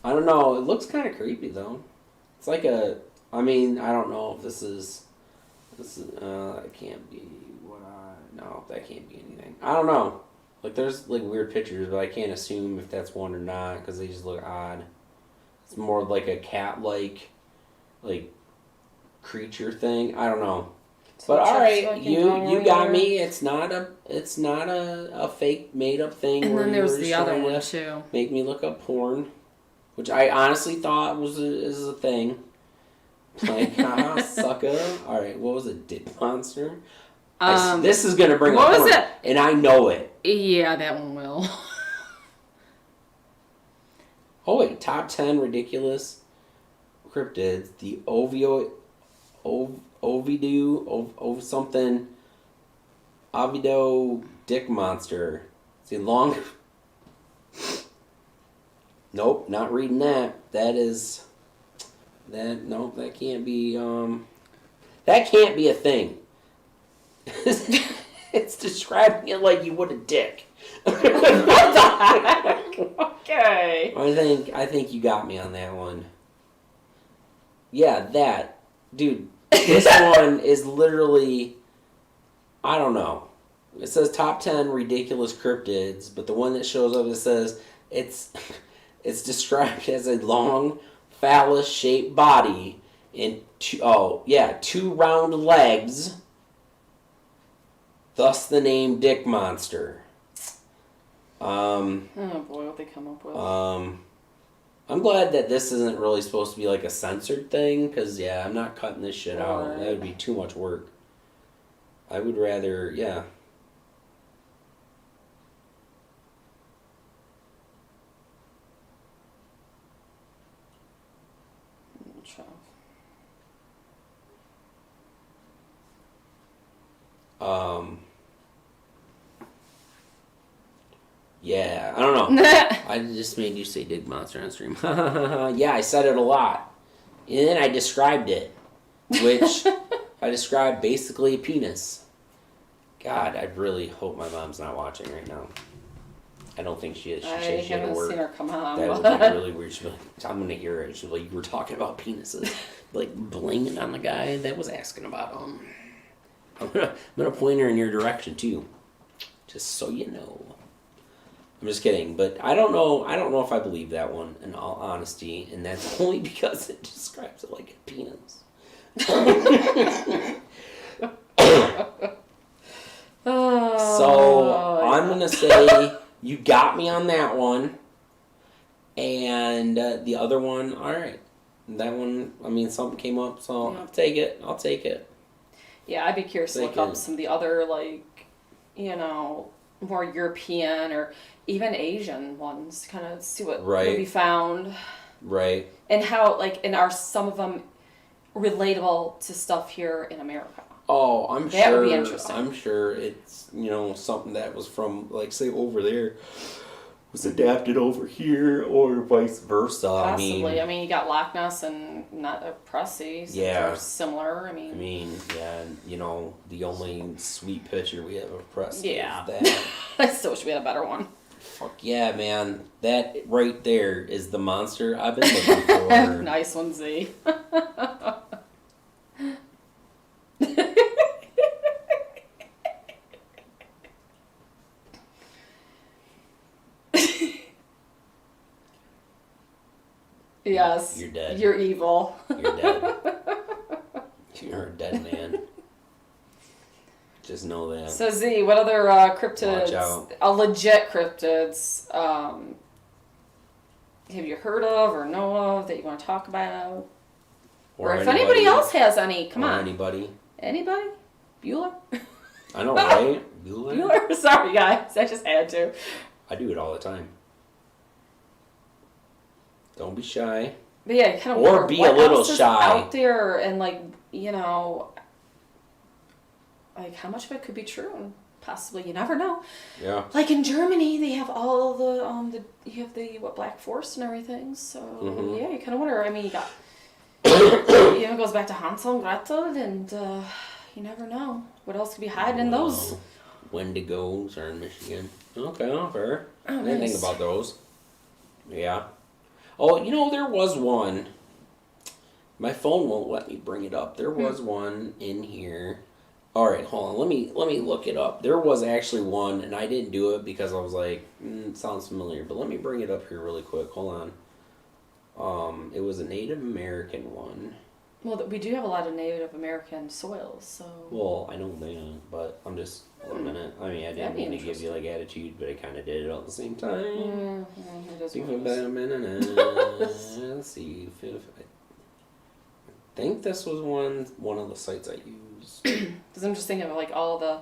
I don't know. It looks kind of creepy though. It's like a. I mean, I don't know if this is. That can't be what I. No, that can't be anything. I don't know. Like, there's like weird pictures, but I can't assume if that's one or not because they just look odd. It's more like a cat-like, like, creature thing. I don't know. So But all right, like you got me. It's not a fake made up thing. And where then you there's were the just other trying one to too. Make me look up porn, which I honestly thought is a thing. Like, haha, sucker. All right, what was it? Dick monster. This is gonna bring up what porn, was it? and I know it. Yeah, that one will. Oh wait, top 10 ridiculous cryptids. The Ovido dick monster. See, long. Nope, not reading that. Nope, that can't be that can't be a thing. It's describing it like you would a dick. What the heck? Okay. I think you got me on that one. Yeah, that. Dude, this one is literally, I don't know. It says top 10 ridiculous cryptids, but the one that shows up, it says it's described as a long phallus-shaped body and two round legs, thus the name Dick Monster. Oh boy, what they come up with. I'm glad that this isn't really supposed to be like a censored thing, because, yeah, I'm not cutting this shit out. Right. That would be too much work. I would rather, yeah. Yeah, I don't know. I just made you say Dig Monster on stream. Yeah, I said it a lot. And then I described it, which I described basically a penis. God, I really hope my mom's not watching right now. I don't think she is. She said she had to work. Seen her come on. That would be really weird. She'd be like, I'm going to hear it. She'd be like, you were talking about penises. Like, blinging on the guy that was asking about them. I'm gonna point her in your direction, too. Just so you know. I'm just kidding, but I don't know if I believe that one, in all honesty, and that's only because it describes it like a penis. So, I'm going to say you got me on that one, and the other one, alright. That one, I mean, something came up, so yeah. I'll take it. Yeah, I'd be curious to look up some of the other, like, you know, more European or even Asian ones, kind of see what would be found. Right. And how, like, and are some of them relatable to stuff here in America? Oh, I'm sure. That would be interesting. I'm sure it's, you know, something that was from, like, say, over there was adapted over here or vice versa. Possibly. I mean, you got Loch Ness and not a Pressy. So they're similar. I mean, yeah, you know, the only sweet picture we have of Pressy is that. I still wish we had a better one. Fuck yeah, man. That right there is the monster I've been looking for. Nice one, Z. Yes. You're dead. You're evil. You're dead. You're a dead man. Just know that. So Z, what other cryptids, legit cryptids, have you heard of or know of that you want to talk about? Or if anybody else has any, come on. Anybody? Anybody? Bueller? I know, right? Bueller? Bueller? Sorry, guys. I just had to. I do it all the time. Don't be shy. But yeah, kind of or be a little shy out there, and like, you know, like how much of it could be true, and possibly you never know. Yeah. Like in Germany, they have all the you have the Black Forest and everything. So yeah, you kind of wonder. I mean, you got you know, it goes back to Hansel and Gretel, and you never know what else could be hiding in those. Wendigos are in Michigan. Okay, fair. Oh, I didn't think about those. Yeah. Oh, you know, there was one My phone won't let me bring it up. There was one in here. All right, hold on. Let me look it up. There was actually one, and I didn't do it because I was like, it sounds familiar. But let me bring it up here really quick. Hold on. It was a Native American one. Well, we do have a lot of Native American soils, so. Well, I know that, but I'm just a minute. I mean, I didn't mean to give you like attitude, but I kind of did it all at the same time. It is Think what it about is. a minute. Let's see. I think this was one of the sites I used. Because I'm just thinking of like all the,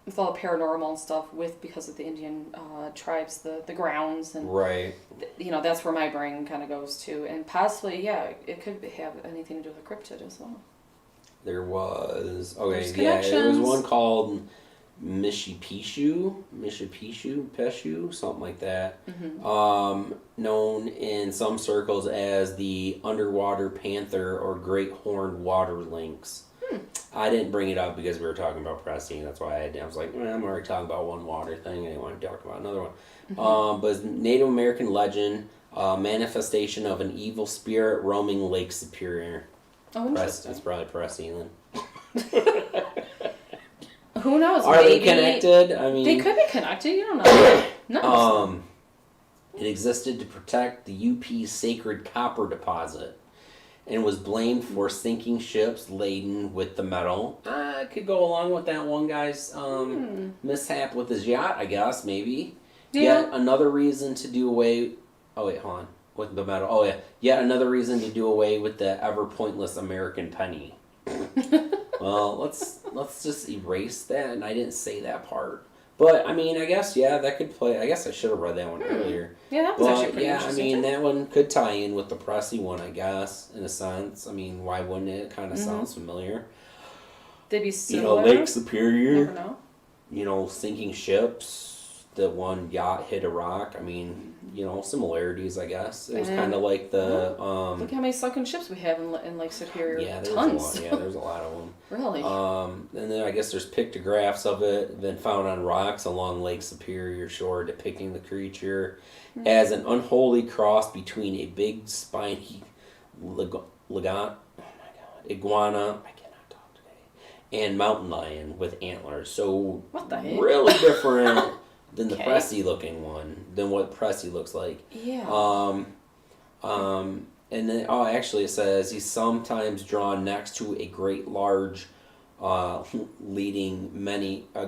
with all the paranormal and stuff because of the Indian tribes, the grounds and Right. That's where my brain kind of goes to, and possibly it could have anything to do with a cryptid as well. There was There's there was connections. one called Peshu, something like that. Known in some circles as the underwater panther or great horned water lynx. I didn't bring it up because we were talking about Presty. That's why I was like, I'm already talking about one water thing. I didn't want to talk about another one. But it's Native American legend, manifestation of an evil spirit roaming Lake Superior. Oh, interesting. It's probably Presty then. Who knows? Are they connected? I mean, they could be connected. You don't know. No. It existed to protect the UP's sacred copper deposit, and was blamed for sinking ships laden with the metal. I could go along with that one guy's mishap with his yacht, I guess, maybe. Yeah. Yet another reason to do away... Oh, wait, hold on. With the metal. Oh, yeah. Yet another reason to do away with the ever-pointless American penny. Well, let's just erase that, and I didn't say that part. But, I mean, I guess, that could play... I guess I should have read that one earlier. Yeah, that was actually pretty interesting. I mean, that one could tie in with the Pressy one, I guess, in a sense. I mean, why wouldn't it? It kind of sounds familiar. They'd be similar. Lake Superior. Never know. Sinking ships. The one yacht hit a rock. I mean, similarities, I guess. It was kind of like the... Look how many sunken ships we have in Lake Superior. Yeah, there's tons. a lot. Yeah, there's a lot of them. Really? And then I guess there's pictographs of it been found on rocks along Lake Superior shore depicting the creature as an unholy cross between a big spiny iguana, I cannot talk today, and mountain lion with antlers. So What the heck? really different than the Okay. Pressy looking one, than what Pressy looks like. Yeah. And then, actually it says he's sometimes drawn next to a great large serpent leading many to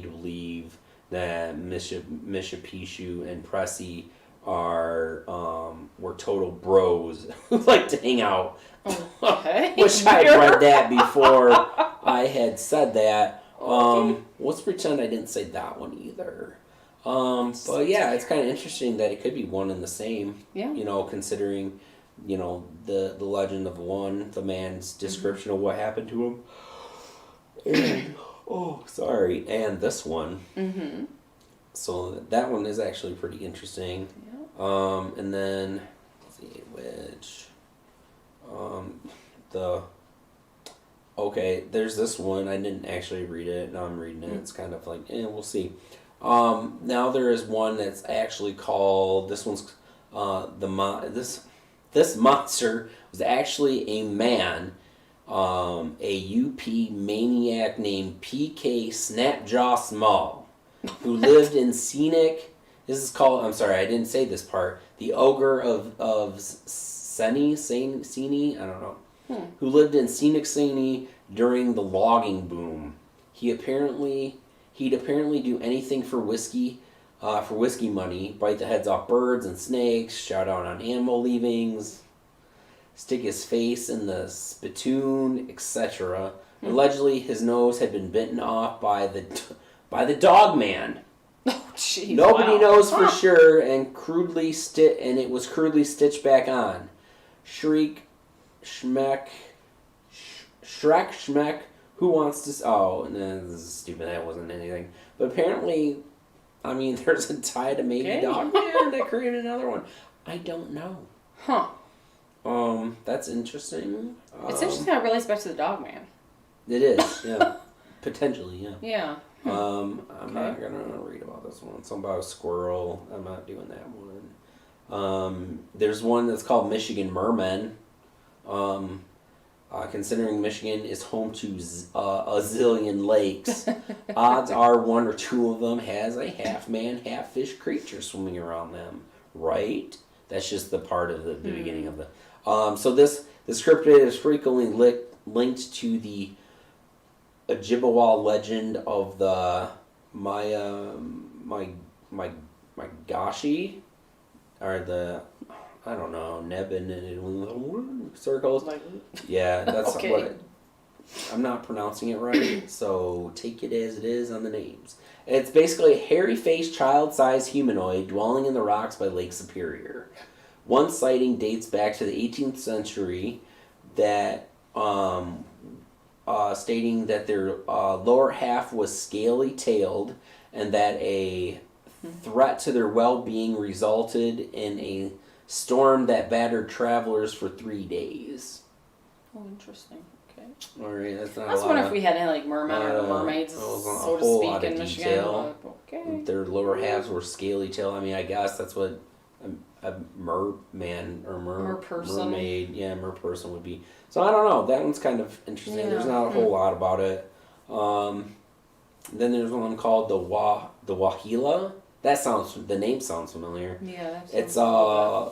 believe that Mishapishu and Pressy were total bros who like to hang out. Okay. Wish I had read that before I had said that. Okay. Let's pretend I didn't say that one either. But yeah, it's kind of interesting that it could be one and the same. Yeah. Considering, the legend of one, the man's description of what happened to him. And, and this one. Mm-hmm. So that one is actually pretty interesting. Yeah. And then, let's see, there's this one. I didn't actually read it. Now I'm reading it. It's kind of like, we'll see. Now there is one that's actually called, this one's, this monster was actually a man, a UP maniac named PK Snapjaw Small, who lived in scenic, this is called, I'm sorry, I didn't say this part, the ogre of Seni, I don't know, who lived in scenic Seni during the logging boom. He'd apparently do anything for whiskey money, bite the heads off birds and snakes, shout out on animal leavings, stick his face in the spittoon, etc. Allegedly, his nose had been bitten off by the dog man. Oh, jeez. Nobody knows for sure, and it was crudely stitched back on. Shrek, Schmeck. Who wants to... Oh, no, this is stupid. That wasn't anything. But apparently, I mean, there's a tie to maybe dog man that created another one. I don't know. Huh. That's interesting. It's interesting how it relates back to the dog man. It is, yeah. Potentially, yeah. Yeah. I'm not gonna read about this one. Something about a squirrel. I'm not doing that one. There's one that's called Michigan Mermen. Considering Michigan is home to a zillion lakes, odds are one or two of them has a half-man, half-fish creature swimming around them, right? That's just the part of the beginning of the... So this cryptid is frequently linked to the Ojibwa legend of the Gashi, or the... I don't know, Nebin and circles. Yeah, that's okay. what I'm not pronouncing it right, so take it as it is on the names. It's basically a hairy-faced, child-sized humanoid dwelling in the rocks by Lake Superior. One sighting dates back to the 18th century, that stating that their lower half was scaly-tailed, and that a threat to their well-being resulted in a storm that battered travelers for 3 days. Oh, interesting. Okay. All right, that's not. I was wondering if we had any like mermen or mermaids, so to speak, in Michigan. Okay. Their lower halves were scaly tail. I mean, I guess that's what a merman or mermaid, merperson would be. So I don't know. That one's kind of interesting. Yeah. There's not a whole lot about it. Then there's one called the Wahila. The name sounds familiar. Yeah. It's the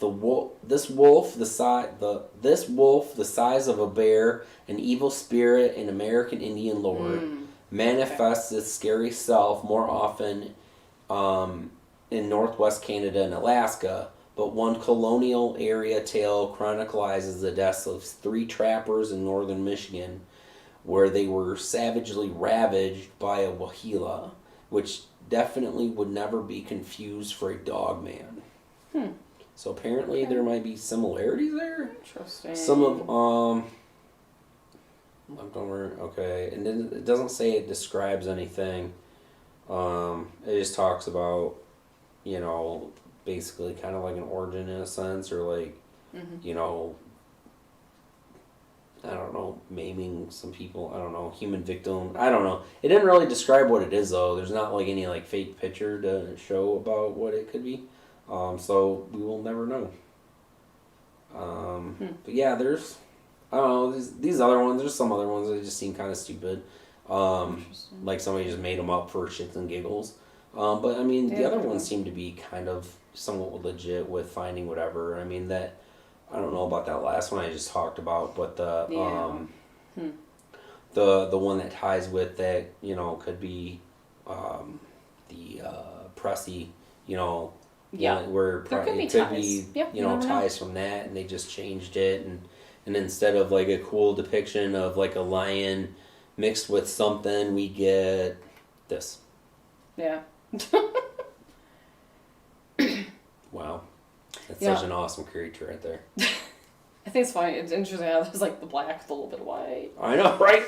wolf. This wolf, the size of a bear, an evil spirit in American Indian lore, manifests its scary self more often in northwest Canada and Alaska. But one colonial area tale chronicles the deaths of 3 trappers in northern Michigan, where they were savagely ravaged by a Wahila, which definitely would never be confused for a dog man. So apparently there might be similarities there. Interesting. Some of okay, and then it doesn't say it describes anything. It just talks about, basically kind of like an origin in a sense, or like, I don't know, maiming some people. I don't know, human victim. I don't know. It didn't really describe what it is, though. There's not like any like fake picture to show about what it could be. So we will never know. But yeah, there's, I don't know, these other ones. There's some other ones that just seem kind of stupid. Like somebody just made them up for shits and giggles. But I mean, the other ones seem to be kind of somewhat legit with finding whatever. I mean that. I don't know about that last one I just talked about, but the one that ties with that, could be the Pressy, where it could be ties from that, and they just changed it, and instead of like a cool depiction of like a lion mixed with something, we get this. Yeah. Wow. That's such an awesome creature right there. I think it's funny. It's interesting how there's like the black with a little bit of white. I know, right?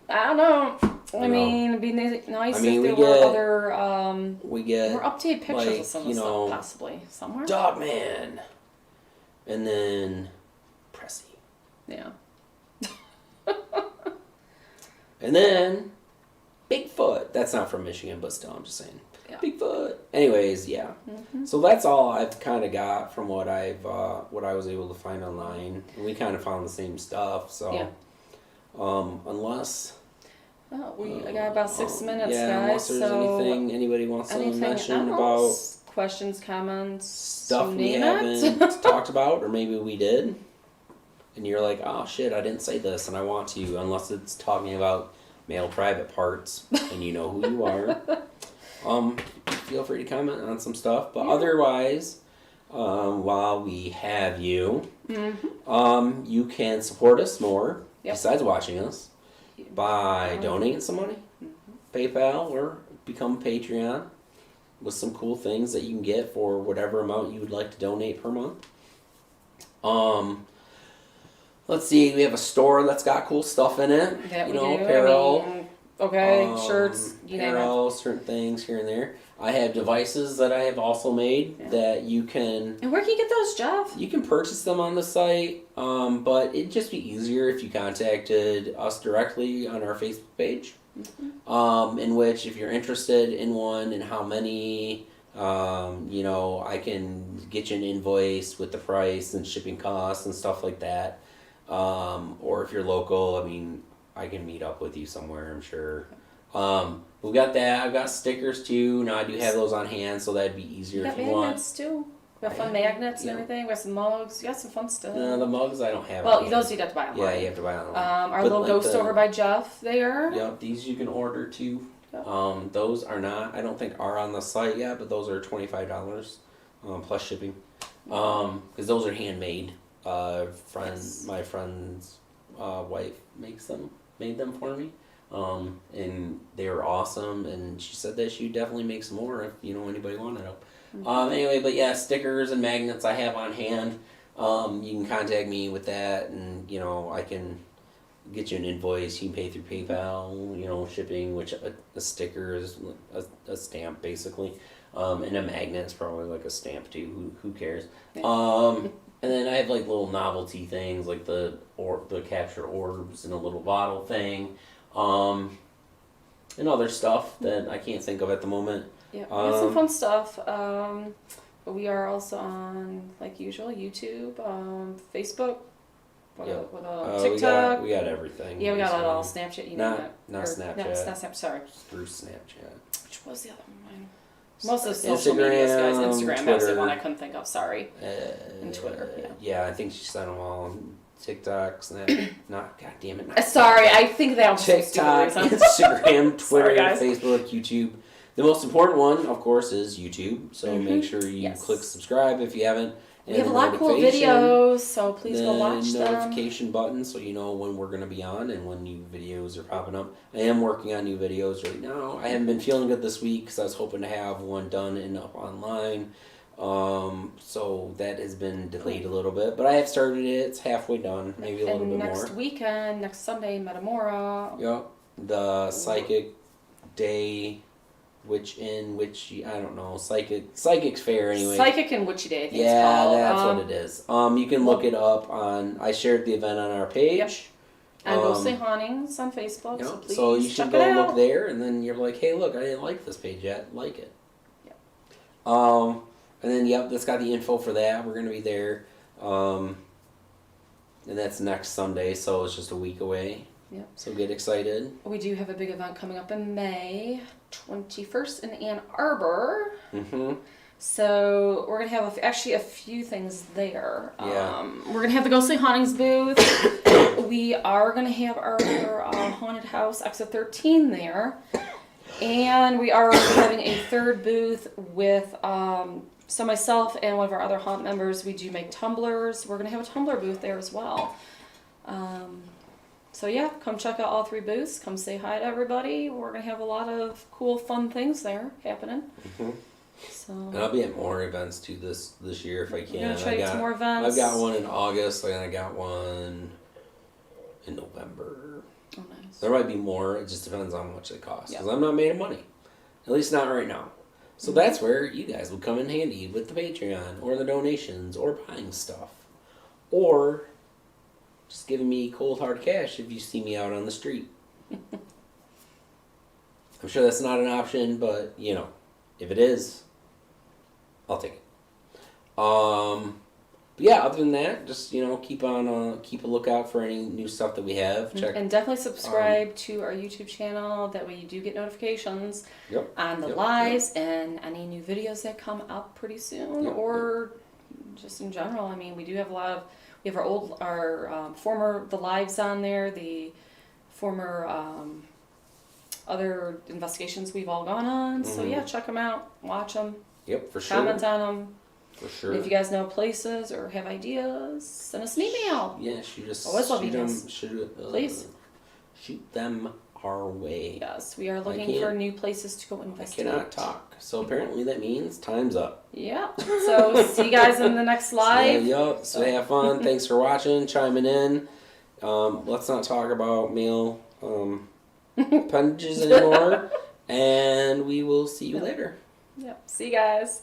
I don't know. I mean, it'd be nice if there were other more up-to-date pictures of some of the stuff, possibly somewhere. Dogman, and then Pressy. Yeah. And then Bigfoot. That's not from Michigan, but still, I'm just saying. Yeah. Bigfoot. Anyways, yeah. So that's all I've kind of got from what I was able to find online. And we kind of found the same stuff. So, unless. I got about 6 minutes, guys. Unless there's anything anybody wants to mention about questions, comments, stuff we haven't talked about, or maybe we did, and you're like, oh shit, I didn't say this, and I want to. Unless it's talking about male private parts, and you know who you are. Feel free to comment on some stuff, but otherwise, while we have you, you can support us more, besides watching us, by donating some money, PayPal, or become a Patreon, with some cool things that you can get for whatever amount you would like to donate per month. Let's see, we have a store that's got cool stuff in it, apparel. Shirts, apparel, certain things here and there. I have devices that I have also made that you can... And where can you get those, Jeff? You can purchase them on the site, but it'd just be easier if you contacted us directly on our Facebook page, in which if you're interested in one and how many, You know, I can get you an invoice with the price and shipping costs and stuff like that. Or if you're local, I mean, I can meet up with you somewhere, I'm sure. We've got that. I've got stickers too. Now I do have those on hand, so that'd be easier if you want. Magnets too. We have fun magnets and everything. We have some mugs. You got some fun stuff. No, the mugs I don't have. Well, those you'd have to buy online. Yeah, you have to buy online. Our little like ghost over by Jeff there. Yep, these you can order too. Yep. Those are not, I don't think are on the site yet, but those are $25 plus shipping. Because those are handmade. My friend's wife made them for me. And they were awesome, and she said that she'd definitely make some more if anybody wanted them. Anyway, but yeah, stickers and magnets I have on hand. You can contact me with that, and I can get you an invoice. You can pay through PayPal. Shipping, which a sticker is a stamp basically, and a magnet is probably like a stamp too. Who cares? And then I have like little novelty things like the capture orbs in a little bottle thing. And other stuff that I can't think of at the moment. Yeah, we have some fun stuff. But we are also on, like usual, YouTube, Facebook, TikTok. We got everything. Yeah, we got it all. Snapchat, Not Snapchat. No, it's not Snapchat, sorry. Screw Snapchat. Which was the other one? Most of the social media guys. Instagram, Twitter, that was the one I couldn't think of, sorry. And Twitter, yeah. Yeah, I think she sent them all. TikTok, Snap, God damn it. Sorry, I think that was TikTok, Instagram, Twitter, Facebook, YouTube. The most important one, of course, is YouTube. So make sure you click subscribe if you haven't. We have a lot of cool videos, so please go watch them. Notification button so you know when we're going to be on and when new videos are popping up. I am working on new videos right now. I haven't been feeling good this week because I was hoping to have one done and up online. So that has been delayed a little bit, but I have started it. It's halfway done, maybe a little bit more. Next weekend, next Sunday, Metamora. Yep, the psychic day, I don't know, psychic fair anyway. Psychic and witchy day, I think it's called. Yeah, that's what it is. You can look it up I shared the event on our page. Yep. And we'll say Hauntings on Facebook, yep. so please so you should check go it out. Look there, and then you're like, hey, look, I didn't like this page yet. Like it. Yep. And then, that's got the info for that. We're going to be there. And that's next Sunday, so it's just a week away. Yep. So get excited. We do have a big event coming up in May 21st in Ann Arbor. Mm-hmm. So we're going to have actually a few things there. Yeah. We're going to have the Ghostly Hauntings booth. We are going to have our haunted house, Exit 13 there. And we are having a third booth with... So myself and one of our other haunt members, we do make tumblers. We're going to have a tumbler booth there as well. So yeah, come check out all three booths. Come say hi to everybody. We're going to have a lot of cool, fun things there happening. Mm-hmm. So. And I'll be at more events too this year if I can. We're going to try to get some more events. I've got one in August, and I got one in November. Oh, nice. There might be more. It just depends on how much they cost. Because I'm not made of money. At least not right now. So that's where you guys would come in handy with the Patreon or the donations or buying stuff. Or just giving me cold hard cash if you see me out on the street. I'm sure that's not an option, but if it is, I'll take it. But yeah, other than that, just keep a lookout for any new stuff that we have. Check and definitely subscribe to our YouTube channel. That way you do get notifications on the lives and any new videos that come up pretty soon, or just in general. I mean, we do have we have our former the lives on there, the former other investigations we've all gone on. Mm-hmm. So yeah, check them out, watch them. Yep, for sure. Comment on them. For sure. And if you guys know places or have ideas, send us an email. Yeah, shoot us. Always love emails. Please. Shoot them our way. Yes, we are looking for new places to go investigate. I cannot talk. So apparently that means time's up. Yeah. So see you guys in the next live. So have fun. Thanks for watching, chiming in. Let's not talk about male appendages anymore. And we will see you later. Yep. See you guys.